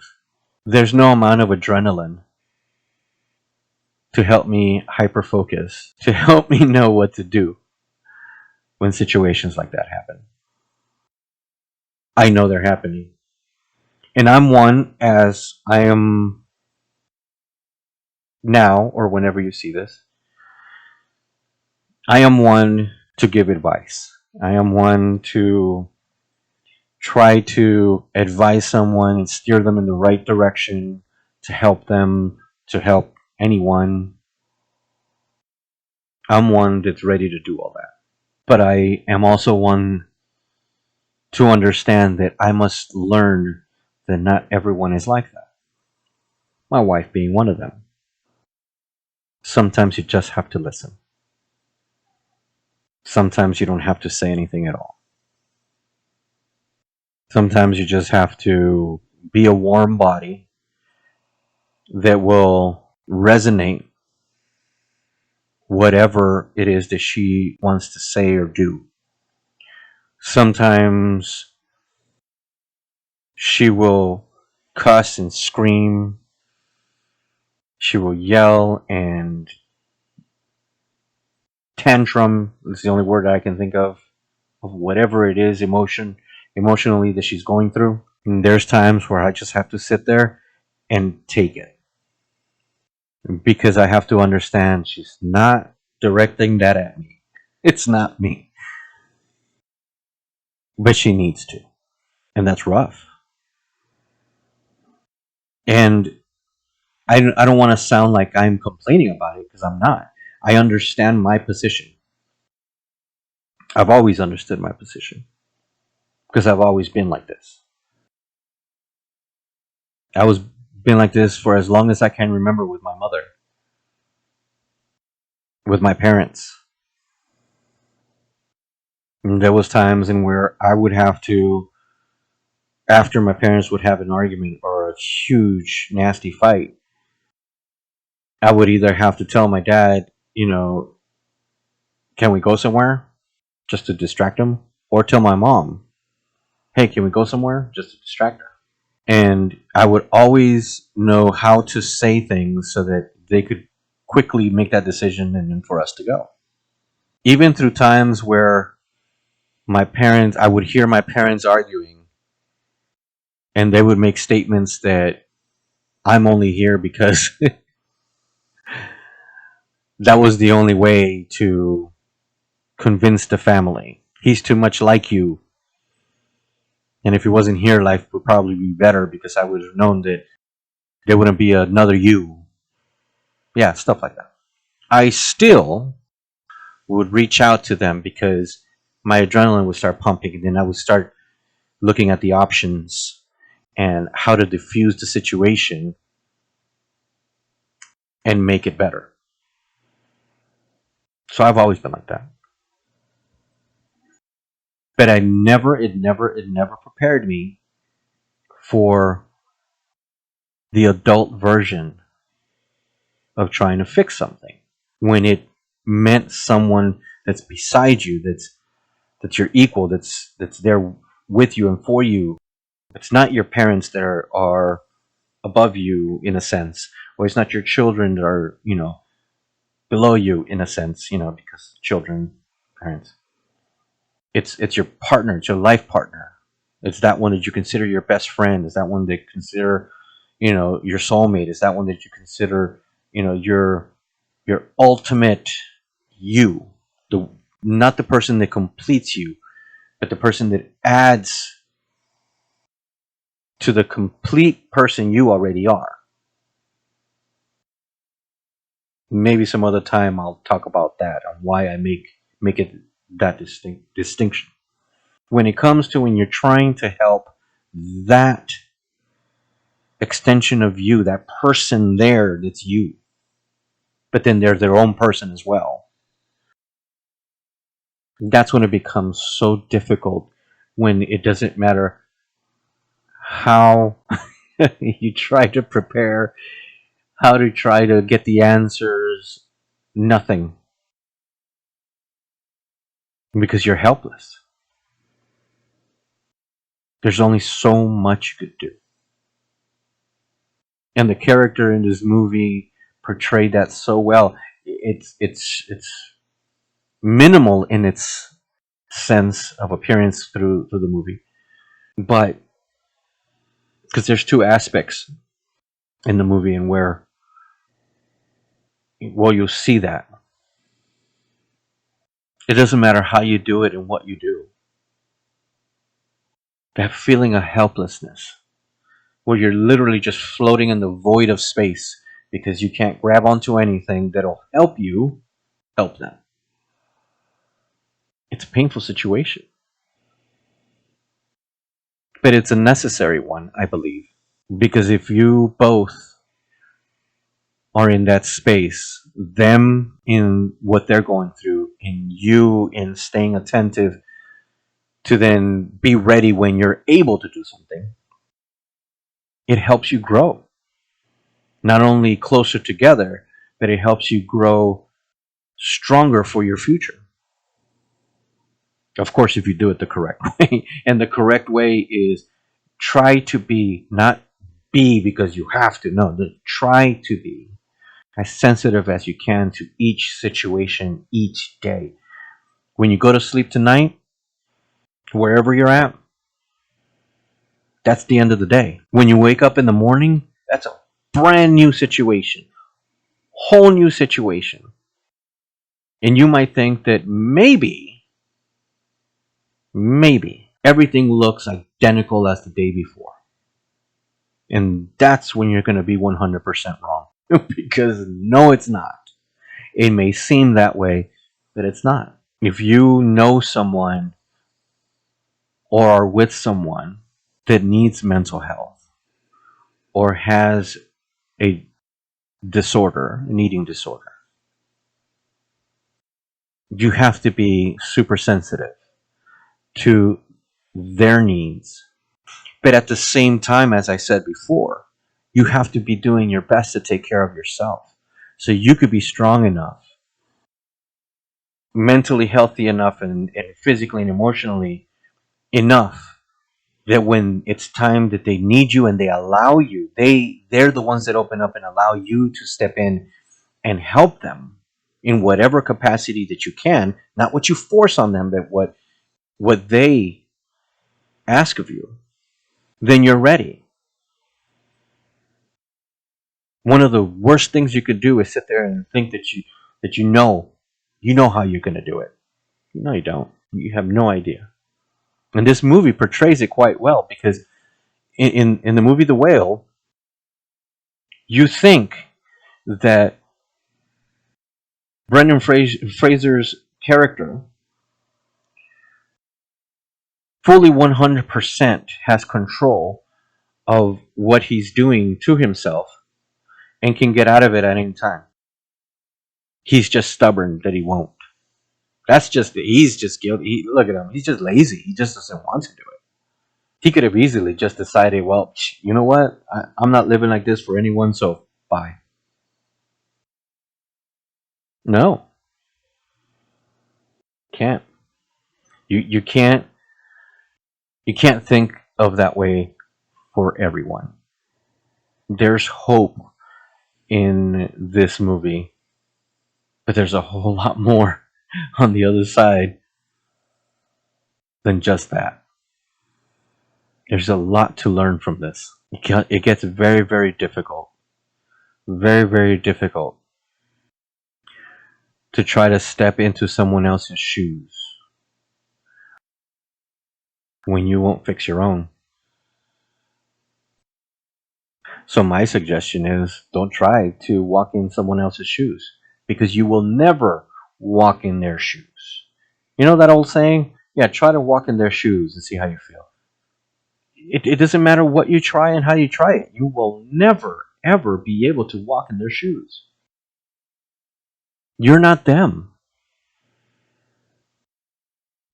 There's no amount of adrenaline to help me hyper focus, to help me know what to do when situations like that happen. I know they're happening. And I'm one, as I am now, or whenever you see this, I am one to give advice. I am one to try to advise someone and steer them in the right direction, to help them, to help anyone. I'm one that's ready to do all that. But I am also one to understand that I must learn that not everyone is like that. My wife being one of them. Sometimes you just have to listen. Sometimes you don't have to say anything at all. Sometimes you just have to be a warm body that will resonate whatever it is that she wants to say or do. Sometimes she will cuss and scream. She will yell and tantrum. It's the only word I can think of whatever it is emotionally that she's going through. And there's times where I just have to sit there and take it because I have to understand she's not directing that at me. It's not me, but she needs to, and that's rough. And I don't want to sound like I'm complaining about it because I'm not. I understand my position. I've always understood my position because I've always been like this. I was been like this for as long as I can remember with my mother, with my parents. And there was times in where I would have to, after my parents would have an argument or a huge nasty fight, I would either have to tell my dad, can we go somewhere just to distract him, or tell my mom, hey, can we go somewhere just to distract her? And I would always know how to say things so that they could quickly make that decision and then for us to go. Even through times where I would hear my parents arguing, and they would make statements that I'm only here because that was the only way to convince the family. He's too much like you. And if he wasn't here, life would probably be better because I would have known that there wouldn't be another you. Yeah, stuff like that. I still would reach out to them because my adrenaline would start pumping, and then I would start looking at the options and how to diffuse the situation and make it better. So I've always been like that. But it never prepared me for the adult version of trying to fix something. When it meant someone that's beside you, that's your equal, that's there with you and for you. It's not your parents that are above you in a sense, or it's not your children that are, below you in a sense, because children, parents. It's your partner, it's your life partner. It's that one that you consider your best friend. Is that one that you consider, your soulmate? Is that one that you consider, your ultimate you, the not the person that completes you, but the person that adds to the complete person you already are. Maybe some other time I'll talk about that and why I make it that distinction. When it comes to when you're trying to help that extension of you, that person there that's you, but then they're their own person as well. That's when it becomes so difficult, when it doesn't matter how you try to prepare, how to try to get the answers, nothing, because you're helpless. There's only so much you could do. And the character in this movie portrayed that so well. It's minimal in its sense of appearance through the movie, but because there's two aspects in the movie, and where, well, you'll see that it doesn't matter how you do it and what you do. That feeling of helplessness, where you're literally just floating in the void of space because you can't grab onto anything that'll help them. It's a painful situation, but it's a necessary one, I believe, because if you both are in that space, them in what they're going through, and you in staying attentive to then be ready when you're able to do something, it helps you grow. Not only closer together, but it helps you grow stronger for your future. Of course, if you do it the correct way. And the correct way is, try to be, not be because you have to, no, try to be as sensitive as you can to each situation each day. When you go to sleep tonight, wherever you're at, that's the end of the day. When you wake up in the morning, that's a brand new situation, whole new situation. And you might think that maybe everything looks identical as the day before. And that's when you're going to be 100% wrong. Because no, it's not. It may seem that way, but it's not. If you know someone or are with someone that needs mental health or has a disorder, an eating disorder, you have to be super sensitive to their needs. But at the same time, as I said before, you have to be doing your best to take care of yourself. So you could be strong enough, mentally healthy enough, and physically and emotionally enough, that when it's time that they need you and they allow you, they're the ones that open up and allow you to step in and help them in whatever capacity that you can, not what you force on them, but what they ask of you, then you're ready. One of the worst things you could do is sit there and think that you know how you're going to do it. No, you don't. You have no idea. And this movie portrays it quite well, because in the movie The Whale, you think that Brendan Fraser's character fully 100% has control of what he's doing to himself and can get out of it at any time. He's just stubborn that he won't. He's just guilty. Look at him. He's just lazy. He just doesn't want to do it. He could have easily just decided, well, you know what? I'm not living like this for anyone, so bye. No, can't. You can't think of that way for everyone. There's hope in this movie, but there's a whole lot more on the other side than just that. There's a lot to learn from this. It gets very, very difficult. Very, very difficult to try to step into someone else's shoes when you won't fix your own. So my suggestion is don't try to walk in someone else's shoes because you will never walk in their shoes. You know that old saying? Yeah, try to walk in their shoes and see how you feel. It doesn't matter what you try and how you try it. You will never, ever be able to walk in their shoes. You're not them.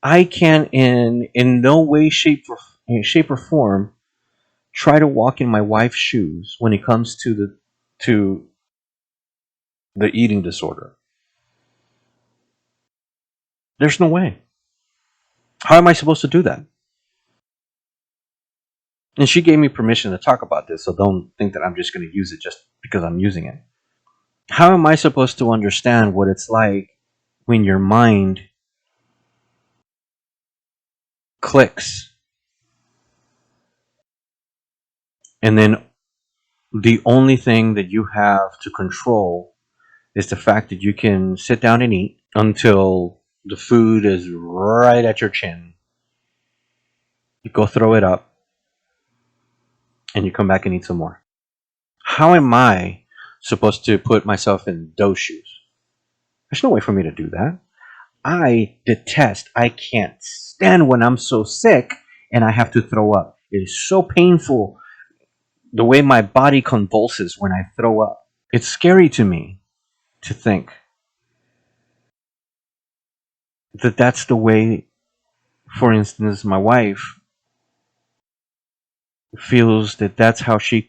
I can in no way, shape or form try to walk in my wife's shoes when it comes to the eating disorder. There's no way. How am I supposed to do that? And she gave me permission to talk about this, so don't think that I'm just going to use it just because I'm using it. How am I supposed to understand what it's like when your mind clicks and then the only thing that you have to control is the fact that you can sit down and eat until the food is right at your chin. You go throw it up and you come back and eat some more. How am I supposed to put myself in those shoes? There's no way for me to do that. I can't stand when I'm so sick and I have to throw up. It is so painful the way my body convulses when I throw up. It's scary to me to think that that's the way, for instance, my wife feels that that's how she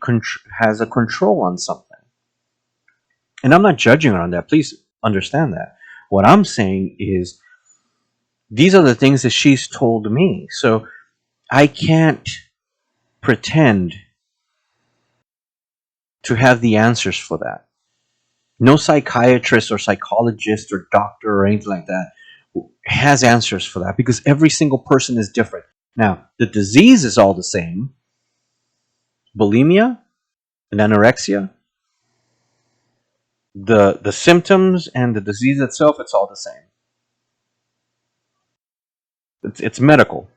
has a control on something. And I'm not judging her on that. Please understand that. What I'm saying is these are the things that she's told me. So I can't pretend to have the answers for that. No psychiatrist or psychologist or doctor or anything like that has answers for that because every single person is different. Now, the disease is all the same. Bulimia and anorexia, the symptoms and the disease itself, it's all the same. It's medical.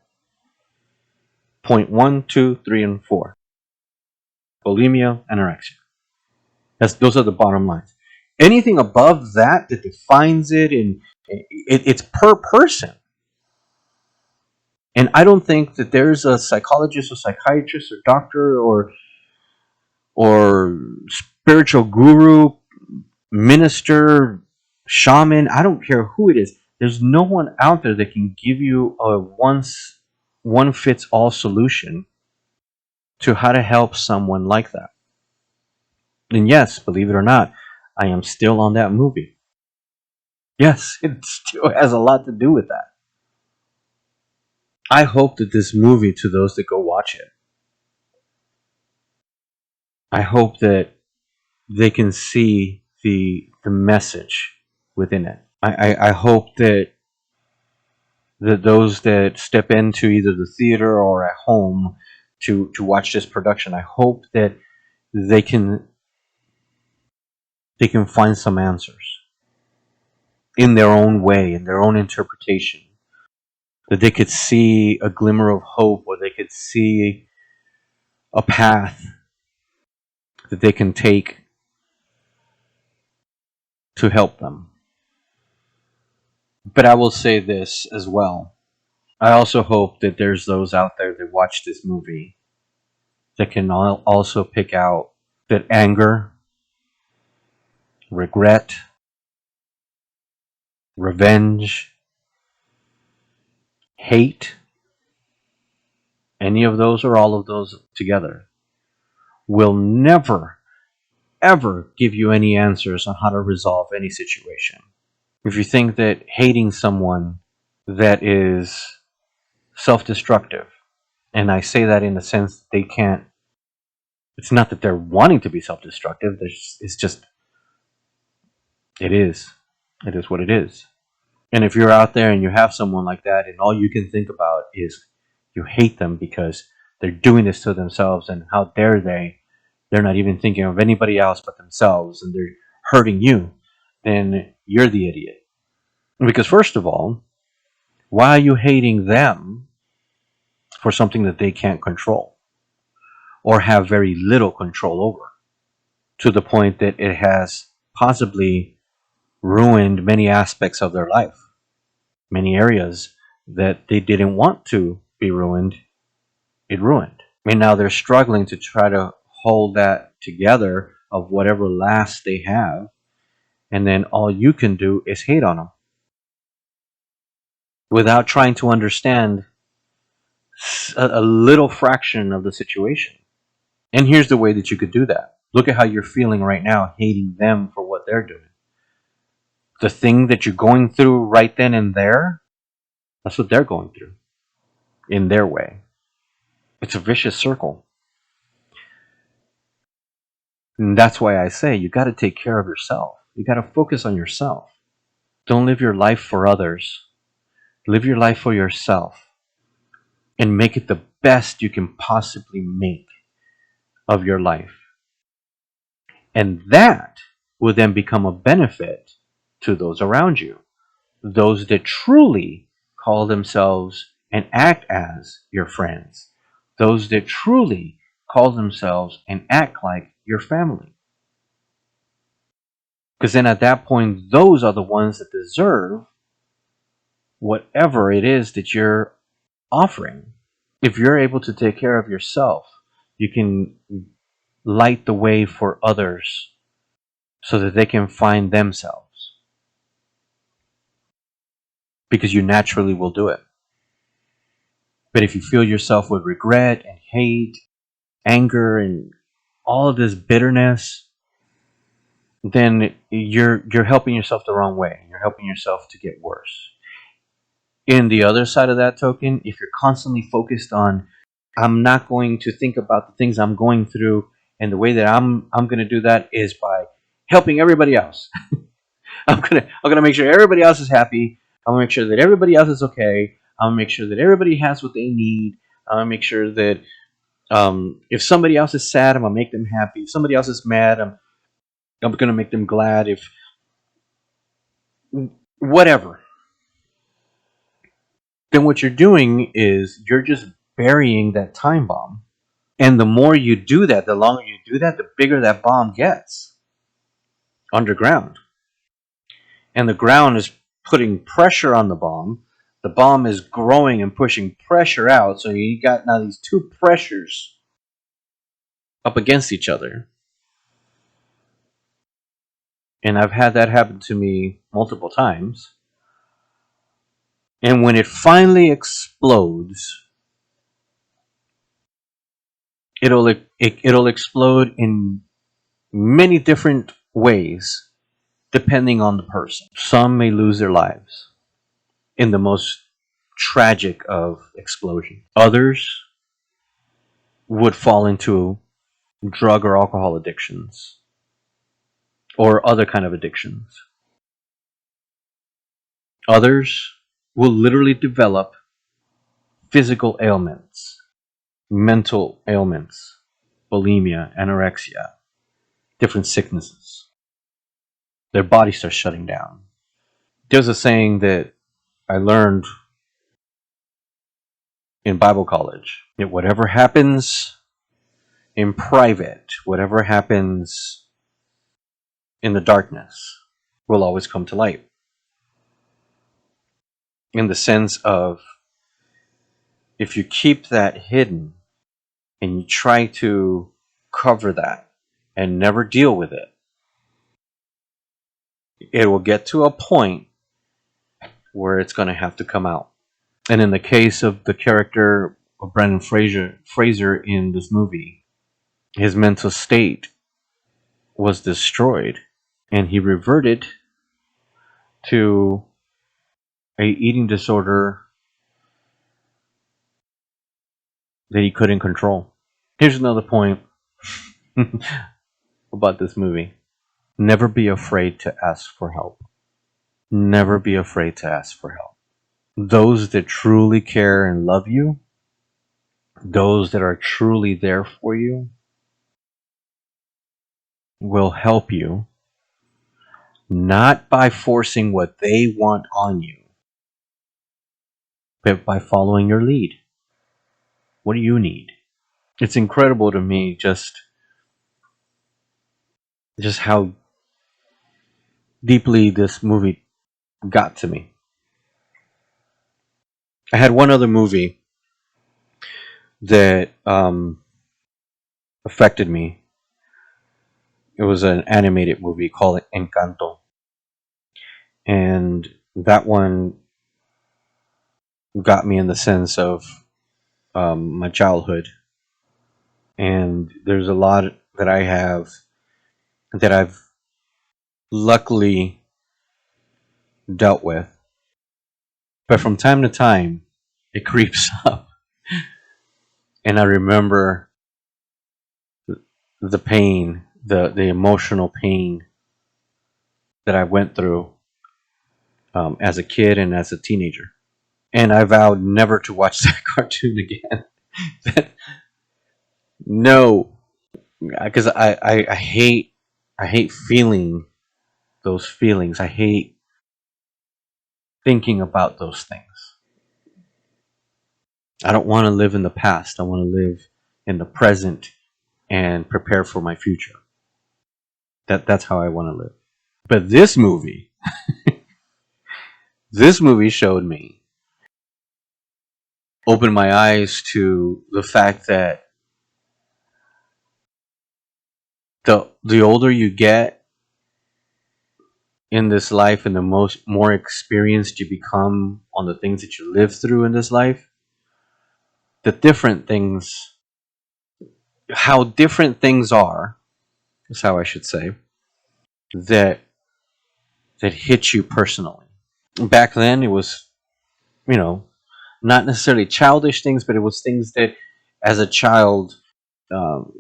Point 1, 2, 3, and 4. Bulimia, anorexia. Those are the bottom lines. Anything above that that defines it, and it's per person. And I don't think that there's a psychologist or psychiatrist or doctor or spiritual guru, minister, shaman. I don't care who it is. There's no one out there that can give you a one fits all solution to how to help someone like that. And yes, believe it or not, I am still on that movie. Yes, it still has a lot to do with that. I hope that this movie, to those that go watch it, I hope that they can see the message within it. I hope that those that step into either the theater or at home to watch this production, I hope that they can find some answers in their own way, in their own interpretation. That they could see a glimmer of hope, or they could see a path that they can take to help them. But I will say this as well. I also hope that there's those out there that watch this movie that can also pick out that anger, regret, revenge, hate, any of those or all of those together will never, ever give you any answers on how to resolve any situation. If you think that hating someone that is self destructive, and I say that in the sense that It's not that they're wanting to be self-destructive. It's just, it is. It is what it is. And if you're out there and you have someone like that, and all you can think about is you hate them because they're doing this to themselves, and how dare they? They're not even thinking of anybody else but themselves, and they're hurting you, then you're the idiot. Because, first of all, why are you hating them for something that they can't control or have very little control over, to the point that it has possibly ruined many aspects of their life? Many areas that they didn't want to be ruined, it ruined. And now they're struggling to try to hold that together of whatever last they have. And then all you can do is hate on them without trying to understand a little fraction of the situation. And here's the way that you could do that. Look at how you're feeling right now, hating them for what they're doing. The thing that you're going through right then and there, that's what they're going through in their way. It's a vicious circle. And that's why I say you got to take care of yourself. You got to focus on yourself. Don't live your life for others. Live your life for yourself and make it the best you can possibly make of your life. And that will then become a benefit to those around you, those that truly call themselves and act as your friends, those that truly call themselves and act like your family. Because then at that point, those are the ones that deserve whatever it is that you're offering. If you're able to take care of yourself, you can light the way for others so that they can find themselves. Because you naturally will do it. But if you fill yourself with regret and hate, anger, and all of this bitterness, then you're helping yourself the wrong way. You're helping yourself to get worse. In the other side of that token, if you're constantly focused on, I'm not going to think about the things I'm going through, and the way that I'm going to do that is by helping everybody else. I'm gonna make sure everybody else is happy. I'm gonna make sure that everybody else is okay. I'm gonna make sure that everybody has what they need. I'm gonna make sure that if somebody else is sad, I'm gonna make them happy. If somebody else is mad, I'm gonna make them glad. If whatever, then what you're doing is you're just burying that time bomb. And the more you do that, the longer you do that, the bigger that bomb gets underground. And the ground is putting pressure on the bomb. The bomb is growing and pushing pressure out. So you got now these two pressures up against each other. And I've had that happen to me multiple times. And when it finally explodes, it'll explode in many different ways depending on the person. Some may lose their lives in the most tragic of explosions. Others would fall into drug or alcohol addictions or other kind of addictions. Others will literally develop physical ailments, mental ailments, bulimia, anorexia, different sicknesses. Their body starts shutting down. There's a saying that I learned in Bible college that whatever happens in private, whatever happens in the darkness, will always come to light. In the sense of, if you keep that hidden and you try to cover that and never deal with it, it will get to a point where it's going to have to come out. And in the case of the character of Brendan Fraser in this movie, his mental state was destroyed and he reverted to a eating disorder that he couldn't control. Here's another point about this movie. Never be afraid to ask for help. Never be afraid to ask for help. Those that truly care and love you, those that are truly there for you, will help you, not by forcing what they want on you, but by following your lead. What do you need? It's incredible to me just how deeply this movie got to me. I had one other movie that affected me. It was an animated movie called Encanto, and that one got me in the sense of my childhood. And there's a lot that I have that I've luckily dealt with, but from time to time it creeps up, and I remember the pain, the emotional pain that I went through as a kid and as a teenager. And I vowed never to watch that cartoon again. No, because I hate feeling those feelings. I hate thinking about those things. I don't want to live in the past. I want to live in the present and prepare for my future. That's how I want to live. But this movie showed me, opened my eyes to the fact that the older you get in this life and the more experienced you become on the things that you live through in this life, the different things, how different things are, is how I should say, that hit you personally. Back then, it was, you know, not necessarily childish things, but it was things that, as a child, um,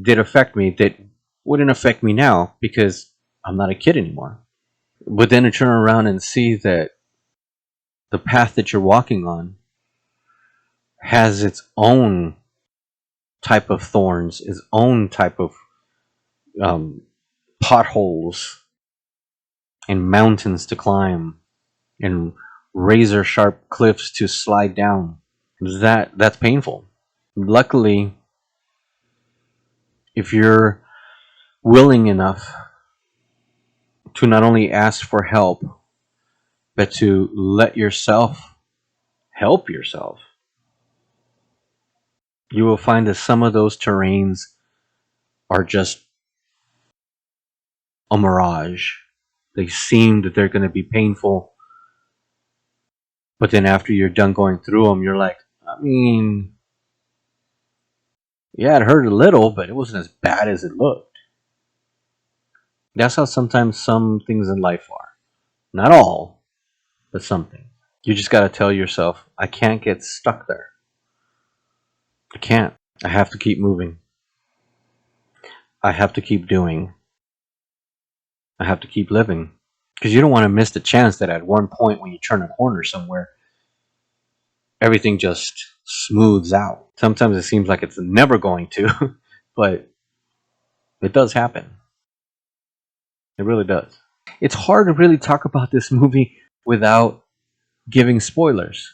did affect me that wouldn't affect me now because I'm not a kid anymore. But then to turn around and see that the path that you're walking on has its own type of thorns, its own type of um, potholes and mountains to climb and razor sharp cliffs to slide down. That's painful. Luckily, if you're willing enough to not only ask for help, but to let yourself help yourself, you will find that some of those terrains are just a mirage. They seem that they're going to be painful, but then after you're done going through them, you're like, I mean, yeah, it hurt a little, but it wasn't as bad as it looked. That's how sometimes some things in life are. Not all, but some things. You just got to tell yourself, I can't get stuck there. I can't. I have to keep moving. I have to keep doing. I have to keep living. Because you don't want to miss the chance that at one point when you turn a corner somewhere, everything just smooths out. Sometimes it seems like it's never going to, but it does happen. It really does. It's hard to really talk about this movie without giving spoilers.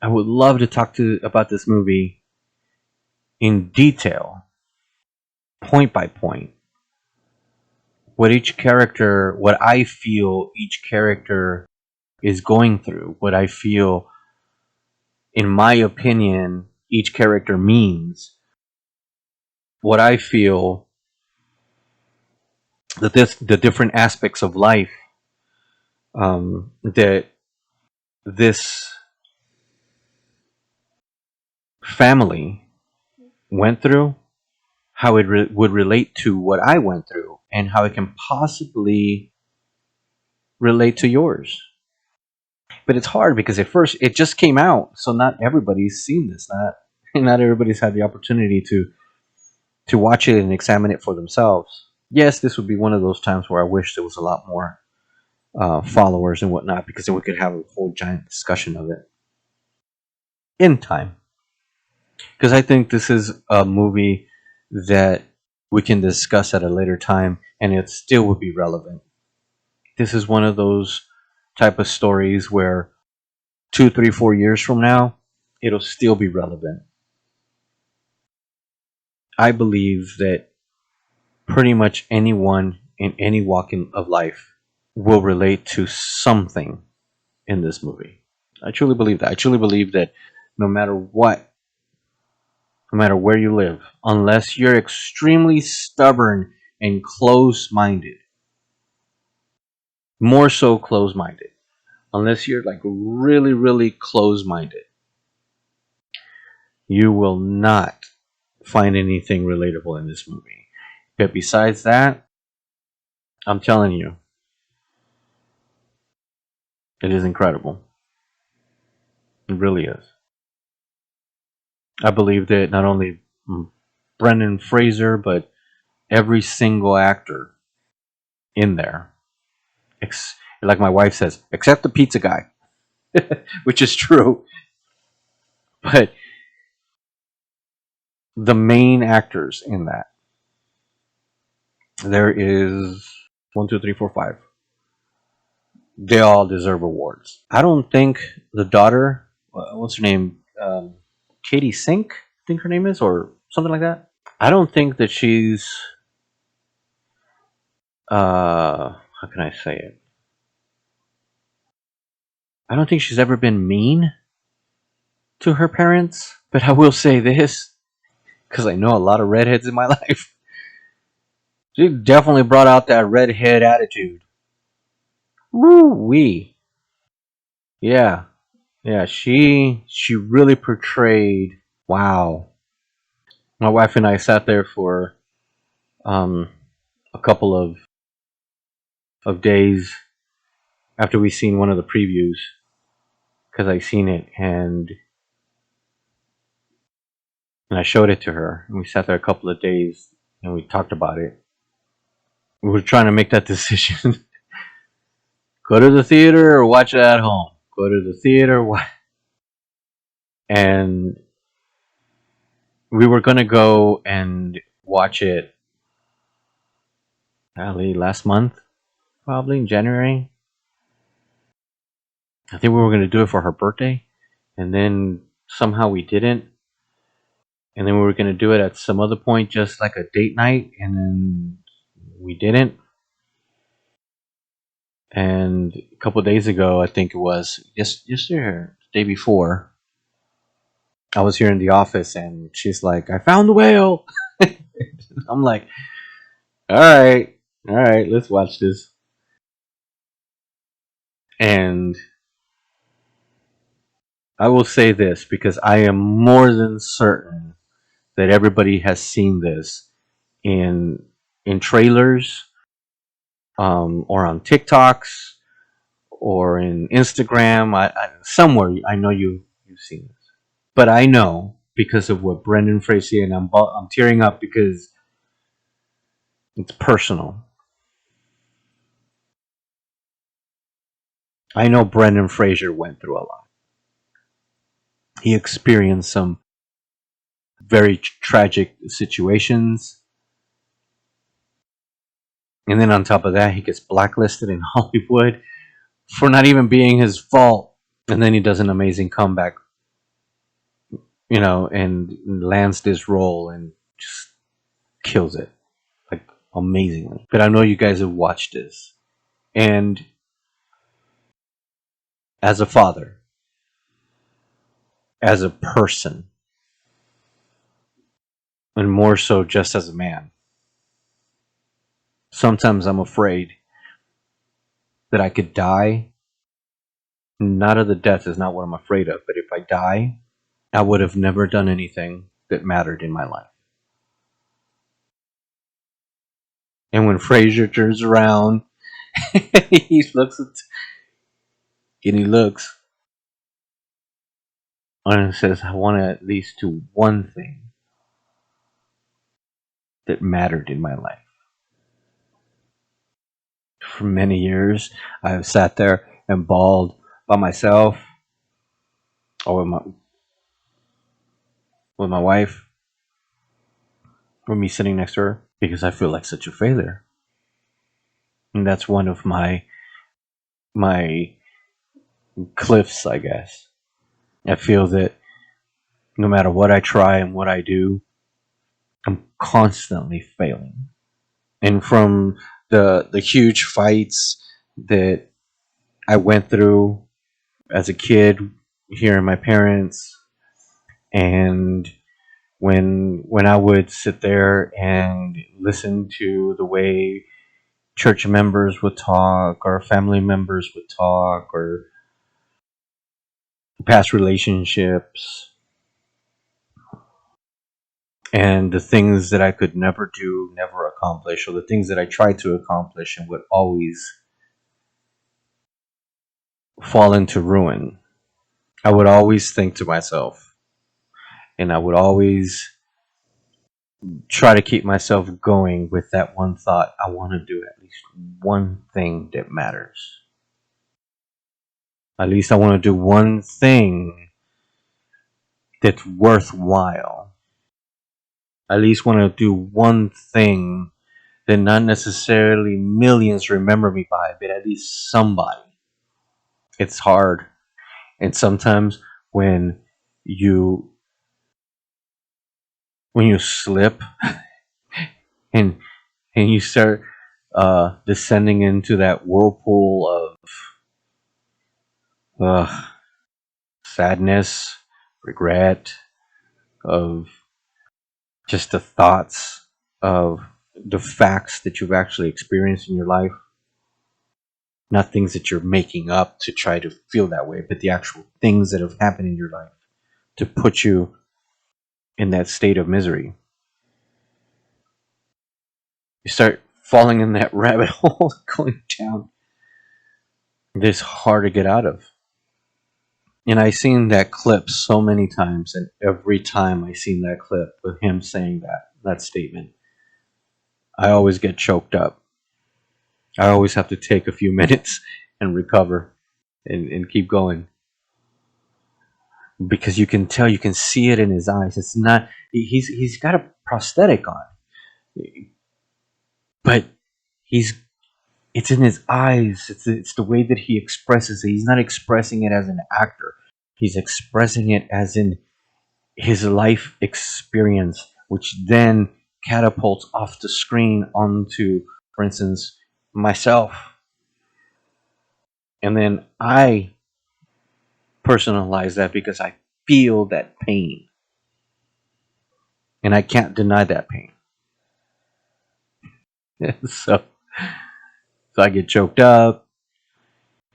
I would love to talk about this movie in detail, point by point. What I feel each character is going through, what I feel, in my opinion, each character means, what I feel that the different aspects of life that this family went through, how it would relate to what I went through, and how it can possibly relate to yours. But it's hard because at first it just came out, so not everybody's seen this. Not everybody's had the opportunity to watch it and examine it for themselves. Yes, this would be one of those times where I wish there was a lot more followers and whatnot, because then we could have a whole giant discussion of it in time. Because I think this is a movie that we can discuss at a later time and it still would be relevant. This is one of those type of stories where 2, 3, 4 years from now, it'll still be relevant. I believe that pretty much anyone in any of life will relate to something in this movie. I truly believe that. I truly believe that no matter what, no matter where you live, unless you're extremely stubborn and close minded, more so close minded, unless you're like really, really close minded, you will not find anything relatable in this movie. But besides that, I'm telling you, it is incredible. It really is. I believe that not only Brendan Fraser, but every single actor in there, like my wife says, except the pizza guy, which is true. But the main actors in that, there is one, two, three, four, five. They all deserve awards. I don't think the daughter, what's her name, Katie Sink, I think her name is, or something like that. I don't think that she's, how can I say it? I don't think she's ever been mean to her parents. But I will say this, because I know a lot of redheads in my life. She definitely brought out that redhead attitude. Woo wee. Yeah. Yeah, she really portrayed. Wow. My wife and I sat there for um a couple of days after we seen one of the previews, because I seen it, and I showed it to her, and we sat there a couple of days and we talked about it. We were trying to make that decision. Go to the theater or watch it at home. Go to the theater, and we were gonna go and watch it probably last month, probably in January. I think we were gonna do it for her birthday, and then somehow we didn't. And then we were gonna do it at some other point, just like a date night, and then we didn't. And a couple of days ago, I think it was yesterday, the day before, I was here in the office, and she's like, "I found the whale." I'm like, all right, let's watch this." And I will say this, because I am more than certain that everybody has seen this in trailers, or on TikToks, or in Instagram. Somewhere I know you've seen this, but I know because of what Brendan Fraser, and I'm tearing up because it's personal. I know Brendan Fraser went through a lot. He experienced some very tragic situations, and then on top of that, he gets blacklisted in Hollywood for not even being his fault. And then he does an amazing comeback, and lands this role and just kills it, like, amazingly. But I know you guys have watched this, and as a father, as a person, and more so just as a man, sometimes I'm afraid that I could die. Not of the death is not what I'm afraid of, but if I die, I would have never done anything that mattered in my life. And when Fraser turns around, he looks at, and he looks and says, "I want to at least do one thing." that mattered in my life. For many years, I have sat there and bawled by myself or with my wife, or me sitting next to her, because I feel like such a failure. And that's one of my cliffs, I guess. I feel that no matter what I try and what I do, I'm constantly failing. And from the huge fights that I went through as a kid, hearing my parents, and when I would sit there and listen to the way church members would talk, or family members would talk, or past relationships, and the things that I could never do, never accomplish, or the things that I tried to accomplish and would always fall into ruin. I would always think to myself, and I would always try to keep myself going with that one thought: I want to do at least one thing that matters. At least I want to do one thing that's worthwhile. At least want to do one thing that not necessarily millions remember me by, but at least somebody. It's hard. And sometimes when you when you slip and you start descending into that whirlpool of sadness, regret, of just the thoughts of the facts that you've actually experienced in your life, not things that you're making up to try to feel that way, but the actual things that have happened in your life to put you in that state of misery. You start falling in that rabbit hole, going down. It's hard to get out of. And I seen that clip so many times, and every time I seen that clip with him saying that statement, I always get choked up. I always have to take a few minutes and recover and keep going, because you can tell, you can see it in his eyes. It's not, he's got a prosthetic on, but he's it's in his eyes. It's the way that he expresses it. He's not expressing it as an actor. He's expressing it as in his life experience, which then catapults off the screen onto, for instance, myself. And then I personalize that because I feel that pain. And I can't deny that pain. so I get choked up,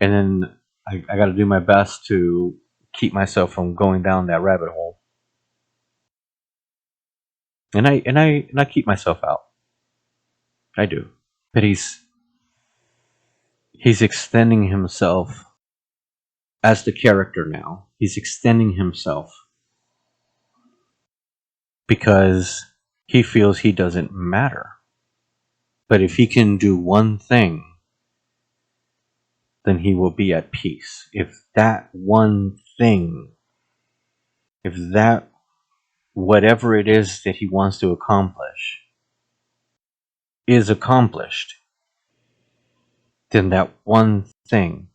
and then I got to do my best to keep myself from going down that rabbit hole. And I keep myself out. I do. But he's extending himself as the character now. He's extending himself because he feels he doesn't matter. But if he can do one thing, then he will be at peace. If that one thing, if that whatever it is that he wants to accomplish is accomplished, then that one thing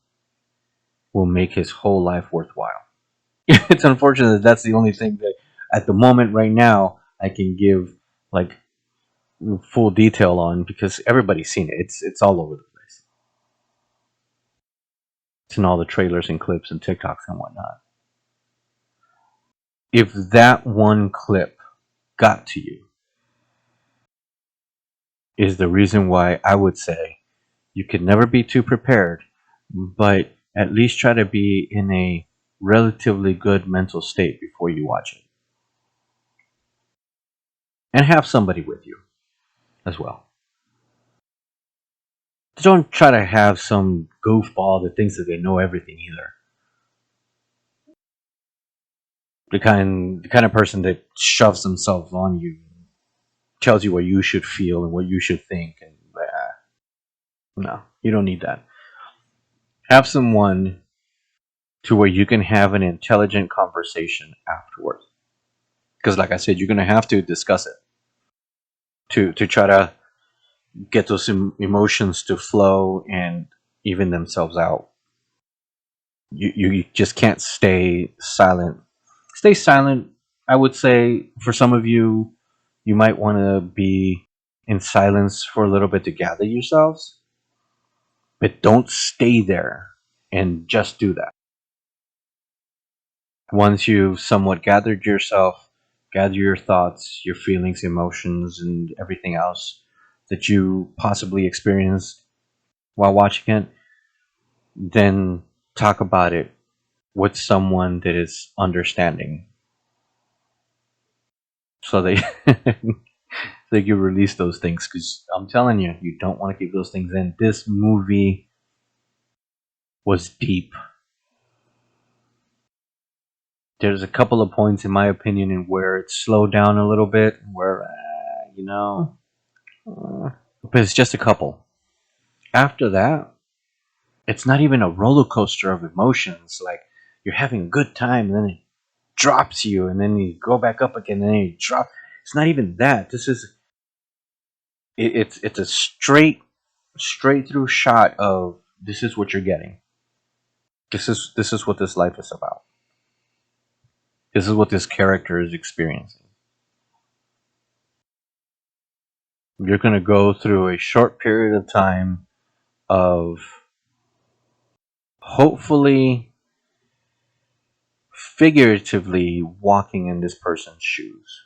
will make his whole life worthwhile. It's unfortunate that that's the only thing that at the moment right now I can give like full detail on, because everybody's seen it. It's all over the place. It's in all the trailers and clips and TikToks and whatnot. If that one clip got to you, is the reason why I would say you could never be too prepared, but at least try to be in a relatively good mental state before you watch it. And have somebody with you as well. Don't try to have some goofball that thinks that they know everything either. The kind of person that shoves themselves on you, tells you what you should feel and what you should think. And no, you don't need that. Have someone to where you can have an intelligent conversation afterwards. Because, like I said, you're going to have to discuss it to try to get those emotions to flow and even themselves out. You just can't stay silent. Stay silent. I would say for some of you, you might want to be in silence for a little bit to gather yourselves, but don't stay there and just do that. Once you've somewhat gathered yourself, gather your thoughts, your feelings, emotions, and everything else that you possibly experienced while watching it, then talk about it with someone that is understanding so they they can release those things, because I'm telling you, you don't want to keep those things in. This movie was deep. There's a couple of points, in my opinion, in where it slowed down a little bit, where but it's just a couple. After that, it's not even a roller coaster of emotions. Like, you're having a good time, and then it drops you, and then you go back up again, and then you drop. It's not even that. This is it's a straight through shot of, this is what you're getting. This is what this life is about. This is what this character is experiencing. You're going to go through a short period of time of hopefully figuratively walking in this person's shoes.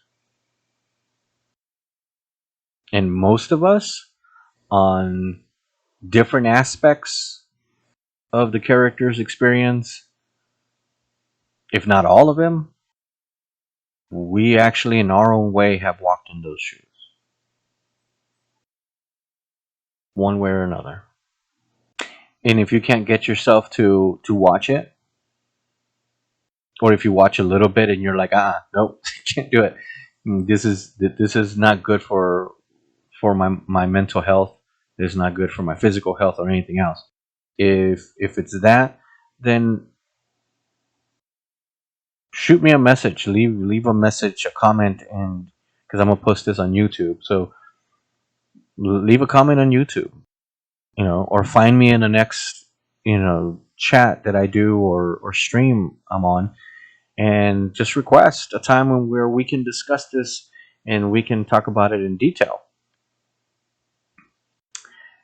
And most of us, on different aspects of the character's experience, if not all of them, we actually, in our own way, have walked in those shoes, one way or another. And if you can't get yourself to watch it, or if you watch a little bit and you're like, nope, can't do it. This is not good for my mental health. It's not good for my physical health or anything else. If it's that, then shoot me a message. Leave a message, a comment, and because I'm gonna post this on YouTube, so leave a comment on YouTube, or find me in the next chat that I do or stream I'm on, and just request a time where we can discuss this and we can talk about it in detail.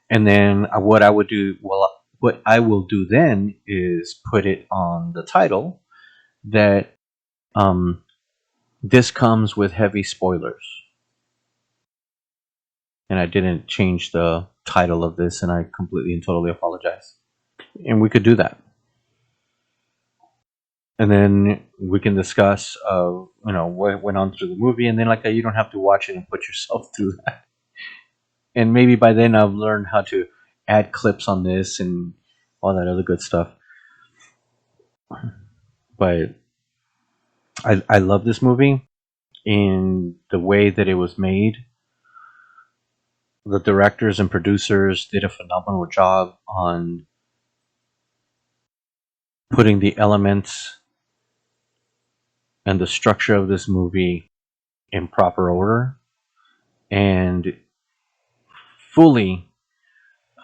And then what I will do then is put it on the title that this comes with heavy spoilers. And I didn't change the title of this, and I completely and totally apologize. And we could do that. And then we can discuss, what went on through the movie, and then like that, you don't have to watch it and put yourself through that. And maybe by then I've learned how to add clips on this and all that other good stuff. But I love this movie in the way that it was made. The directors and producers did a phenomenal job on putting the elements and the structure of this movie in proper order, and fully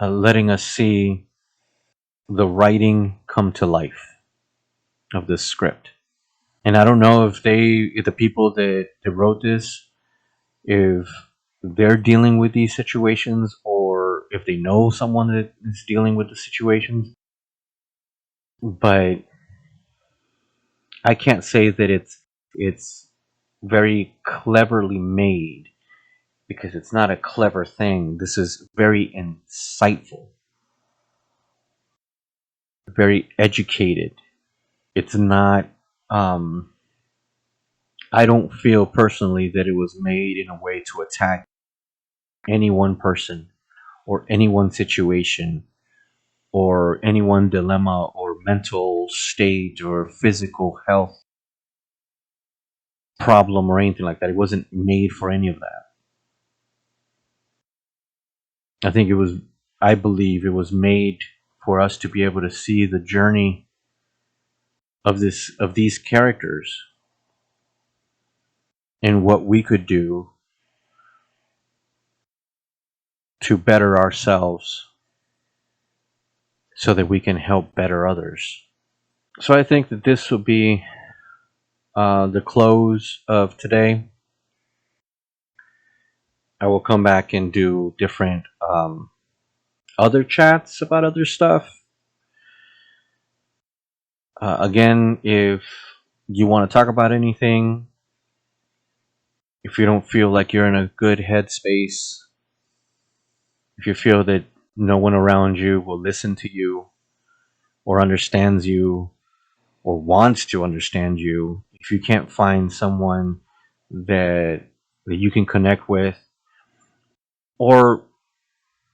letting us see the writing come to life of this script. And I don't know if the people that wrote this, if they're dealing with these situations, or if they know someone that is dealing with the situations. But I can't say that it's very cleverly made, because it's not a clever thing. This is very insightful, very educated. It's not. I don't feel personally that it was made in a way to attack any one person or any one situation or any one dilemma or mental state or physical health problem or anything like that. It wasn't made for any of that. I think it was, I believe it was made for us to be able to see the journey of these characters and what we could do to better ourselves so that we can help better others. So I think that this will be the close of today. I will come back and do different other chats about other stuff. Again, if you want to talk about anything, if you don't feel like you're in a good headspace, if you feel that no one around you will listen to you or understands you or wants to understand you, if you can't find someone that you can connect with, or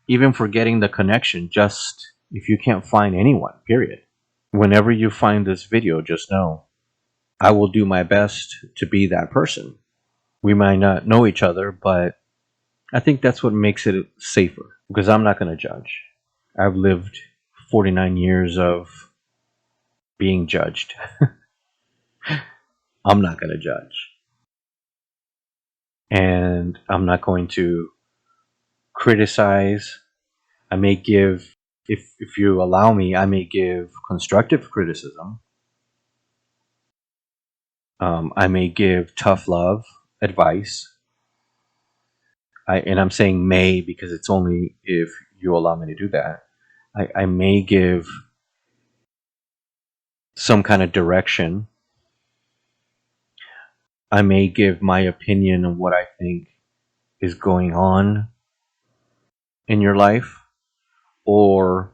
even forgetting the connection, just if you can't find anyone, period. Whenever you find this video, just know I will do my best to be that person. We might not know each other, but I think that's what makes it safer because I'm not going to judge. I've lived 49 years of being judged. I'm not going to judge. And I'm not going to criticize. I may give, if you allow me, I may give constructive criticism. I may give tough love advice. And I'm saying may because it's only if you allow me to do that. I may give some kind of direction. I may give my opinion on what I think is going on in your life, or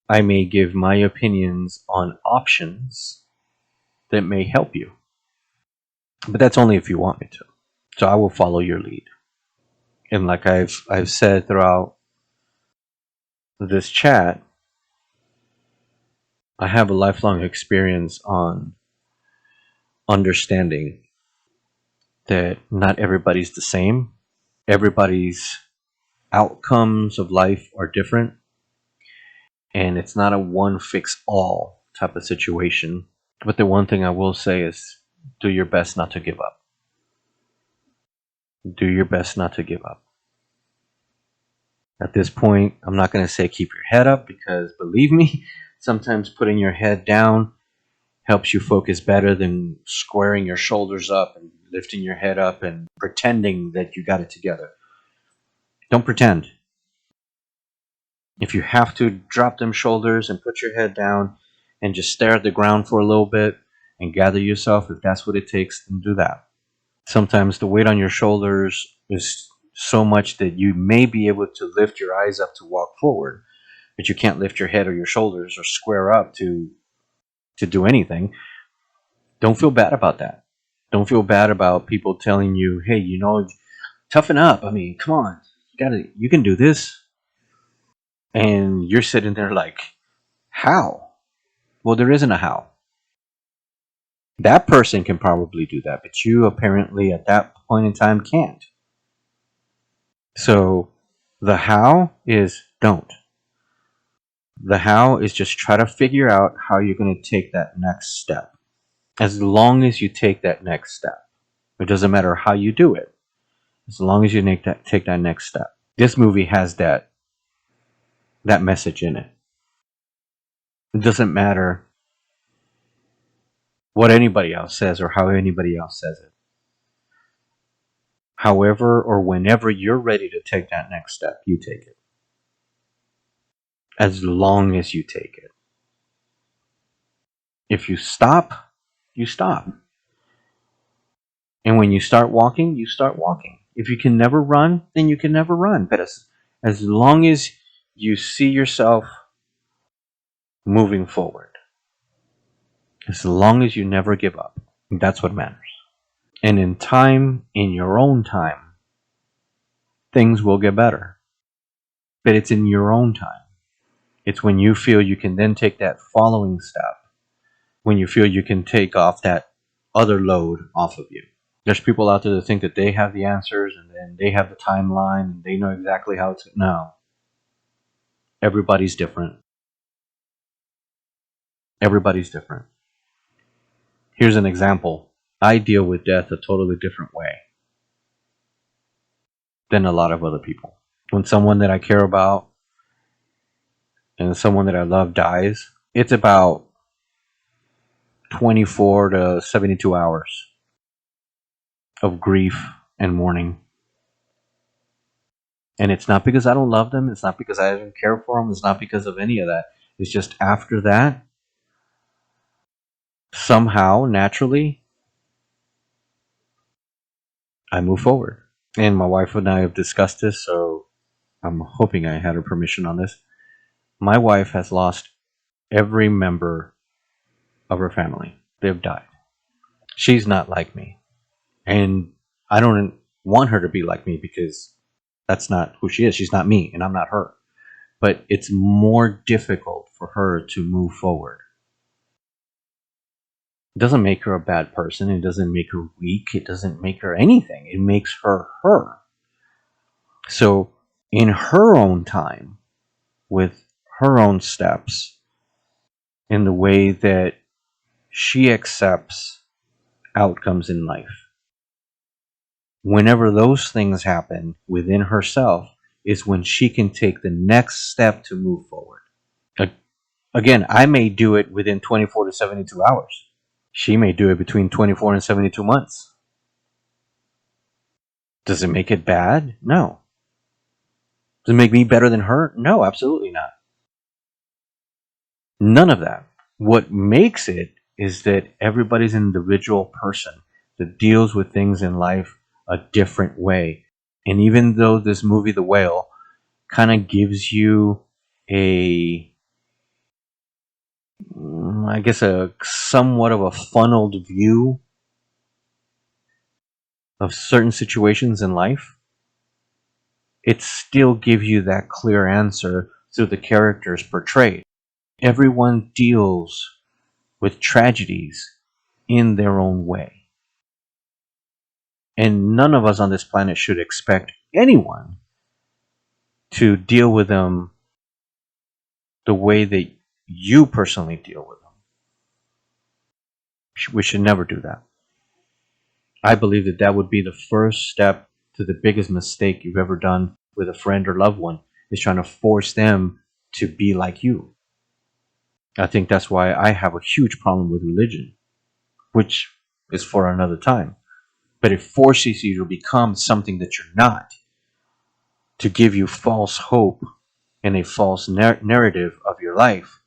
I may give my opinions on options that may help you. But that's only if you want me to. So I will follow your lead. And like I've said throughout this chat, I have a lifelong experience on understanding that not everybody's the same. Everybody's outcomes of life are different. And it's not a one fix all type of situation. But the one thing I will say is do your best not to give up. Do your best not to give up. At this point, I'm not going to say keep your head up because believe me, sometimes putting your head down helps you focus better than squaring your shoulders up and lifting your head up and pretending that you got it together. Don't pretend. If you have to drop them shoulders and put your head down and just stare at the ground for a little bit and gather yourself, if that's what it takes, then do that. Sometimes the weight on your shoulders is so much that you may be able to lift your eyes up to walk forward, but you can't lift your head or your shoulders or square up to do anything. Don't feel bad about that. Don't feel bad about people telling you, hey, toughen up. I mean, come on. You can do this. And you're sitting there like, how? Well, there isn't a how. That person can probably do that, but you apparently at that point in time can't. So the how is don't. The how is just try to figure out how you're going to take that next step. As long as you take that next step, it doesn't matter how you do it. As long as you take that next step. This movie has that message in it. It doesn't matter what anybody else says or how anybody else says it. However or whenever you're ready to take that next step, you take it. As long as you take it. If you stop, you stop. And when you start walking, you start walking. If you can never run, then you can never run. But as long as you see yourself moving forward, as long as you never give up, that's what matters. And in time, in your own time, things will get better. But it's in your own time. It's when you feel you can then take that following step, when you feel you can take off that other load off of you. There's people out there that think that they have the answers and then they have the timeline and they know exactly how it's. No, everybody's different. Everybody's different. Here's an example. I deal with death a totally different way than a lot of other people. When someone that I care about and someone that I love dies, it's about 24 to 72 hours of grief and mourning. And it's not because I don't love them. It's not because I don't care for them. It's not because of any of that. It's just after that, somehow, naturally, I move forward. And my wife and I have discussed this, so I'm hoping I had her permission on this. My wife has lost every member of her family. They've died. She's not like me. And I don't want her to be like me because that's not who she is. She's not me, and I'm not her. But it's more difficult for her to move forward. It doesn't make her a bad person. It doesn't make her weak. It doesn't make her anything. It makes her her. So, in her own time, with her own steps, in the way that she accepts outcomes in life, whenever those things happen within herself, is when she can take the next step to move forward. Again, I may do it within 24 to 72 hours. She may do it between 24 and 72 months. Does it make it bad? No. Does it make me better than her? No, absolutely not. None of that. What makes it is that everybody's an individual person that deals with things in life a different way. And even though this movie, The Whale, kind of gives you a somewhat of a funneled view of certain situations in life, it still gives you that clear answer through the characters portrayed. Everyone deals with tragedies in their own way. And none of us on this planet should expect anyone to deal with them the way that you personally deal with them. We should never do that. I believe that that would be the first step to the biggest mistake you've ever done with a friend or loved one, is trying to force them to be like you. I think that's why I have a huge problem with religion, which is for another time. But it forces you to become something that you're not, to give you false hope and a false narrative of your life,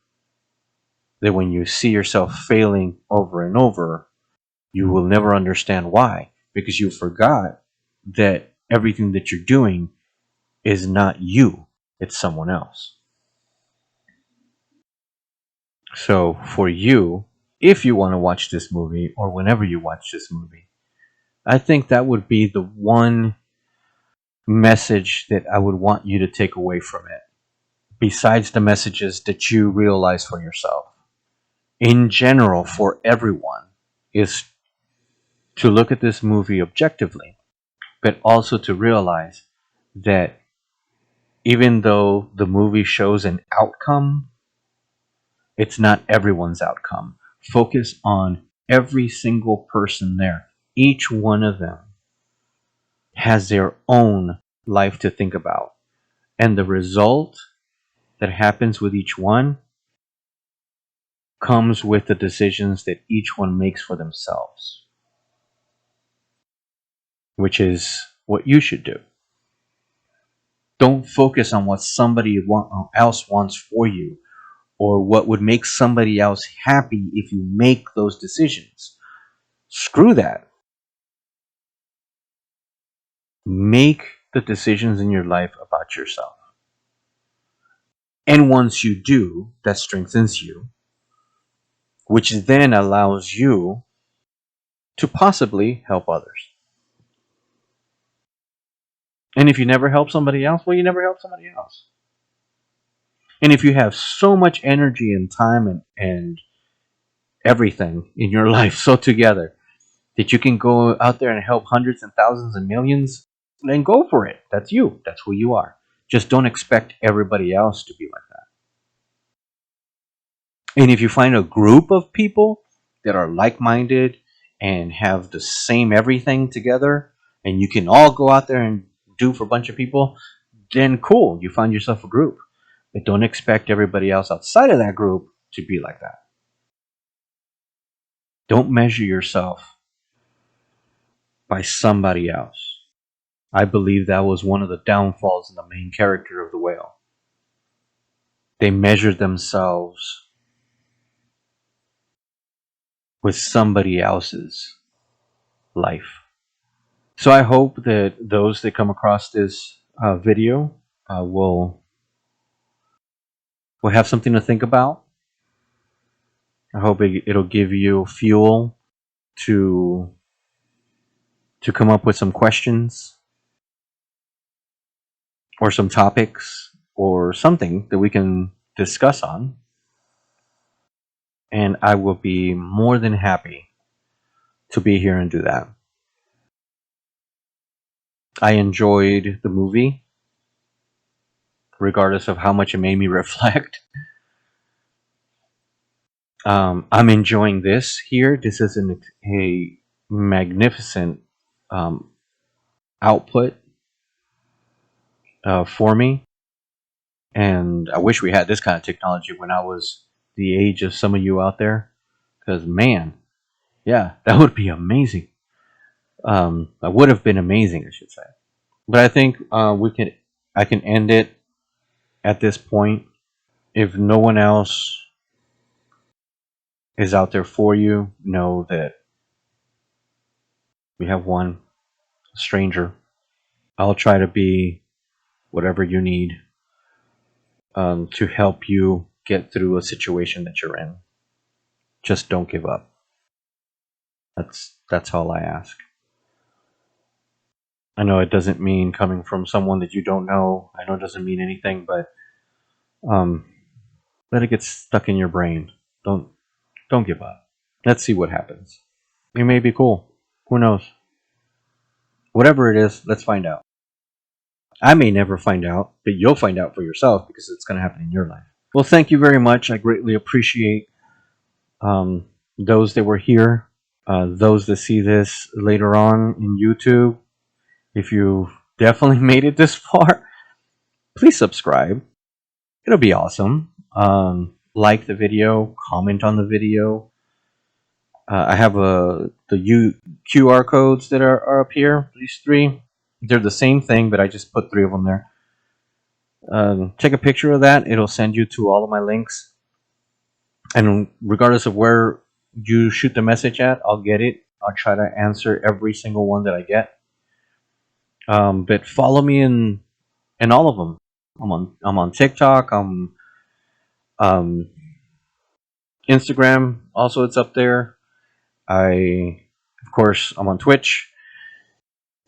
that when you see yourself failing over and over, you will never understand why, because you forgot that everything that you're doing is not you, it's someone else. So for you, if you want to watch this movie, or whenever you watch this movie, I think that would be the one message that I would want you to take away from it, besides the messages that you realize for yourself. In general, for everyone, is to look at this movie objectively, but also to realize that even though the movie shows an outcome, it's not everyone's outcome. Focus on every single person there. Each one of them has their own life to think about. And the result that happens with each one comes with the decisions that each one makes for themselves, which is what you should do. Don't focus on what somebody else wants for you, or what would make somebody else happy if you make those decisions. Screw that. Make the decisions in your life about yourself. And once you do, that strengthens you, which then allows you to possibly help others. And if you never help somebody else, well, you never help somebody else. And if you have so much energy and time and everything in your life so together, that you can go out there and help hundreds and thousands and millions, then go for it. That's you. That's who you are. Just don't expect everybody else to be like that. And if you find a group of people that are like minded and have the same everything together, and you can all go out there and do for a bunch of people, then cool, you find yourself a group. But don't expect everybody else outside of that group to be like that. Don't measure yourself by somebody else. I believe that was one of the downfalls in the main character of The Whale. They measured themselves with somebody else's life. So I hope that those that come across this video will have something to think about. I hope it'll give you fuel to come up with some questions or some topics or something that we can discuss on. And I will be more than happy to be here and do that. I enjoyed the movie, regardless of how much it made me reflect. I'm enjoying this here. This is a magnificent output for me. And I wish we had this kind of technology when I was the age of some of you out there. Because, man, yeah, that would be amazing. That would have been amazing, I should say. But I think I can end it at this point. If no one else is out there for you, know that we have one stranger. I'll try to be whatever you need to help you get through a situation that you're in. Just don't give up. That's all I ask. I know it doesn't mean coming from someone that you don't know. I know it doesn't mean anything, but let it get stuck in your brain. Don't give up. Let's see what happens. It may be cool. Who knows? Whatever it is, let's find out. I may never find out, but you'll find out for yourself because it's going to happen in your life. Well, thank you very much. I greatly appreciate those that were here, those that see this later on in YouTube. If you've definitely made it this far, please subscribe. It'll be awesome. Like the video, comment on the video. I have the QR codes that are up here. These three, they're the same thing, but I just put 3 of them there. Take a picture of that. It'll send you to all of my links. And regardless of where you shoot the message at, I'll get it. I'll try to answer every single one that I get. But follow me in all of them. I'm on TikTok. I'm Instagram. Also, it's up there. Of course, I'm on Twitch.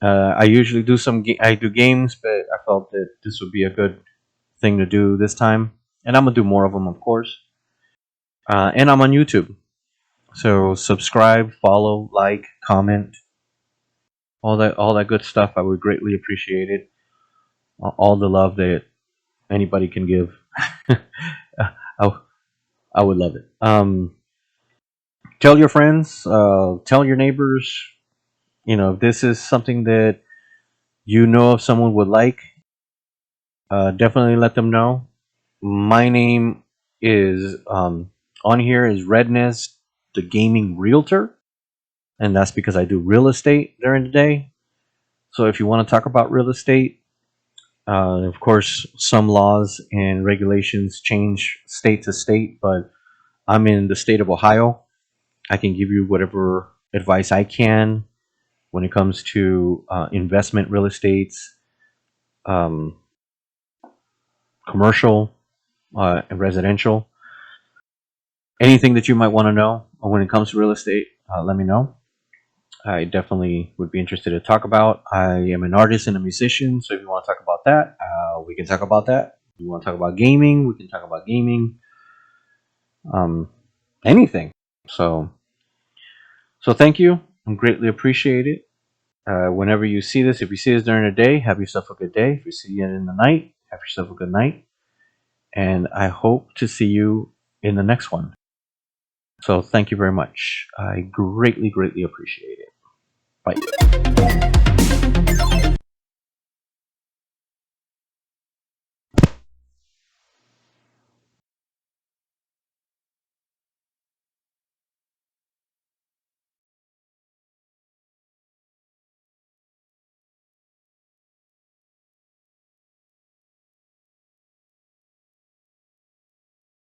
I usually do I do games, but I felt that this would be a good thing to do this time, and I'm gonna do more of them, of course. And I'm on YouTube, so subscribe, follow, like, comment, all that good stuff. I would greatly appreciate it. All the love that anybody can give, I would love it. Tell your friends, tell your neighbors. If this is something that you know if someone would like, definitely let them know. My name is on here is Redness, the Gaming Realtor, and that's because I do real estate during the day. So if you want to talk about real estate, of course, some laws and regulations change state to state, but I'm in the state of Ohio. I can give you whatever advice I can when it comes to investment real estates, commercial, and residential. Anything that you might want to know when it comes to real estate, let me know. I definitely would be interested to talk about. I am an artist and a musician, so if you want to talk about that, we can talk about that. If you want to talk about gaming, we can talk about gaming. Anything. So thank you. greatly appreciate it. Whenever you see this, if you see this during the day, have yourself a good day. If you see it in the night, have yourself a good night. And I hope to see you in the next one. So thank you very much. I greatly, greatly appreciate it. Bye.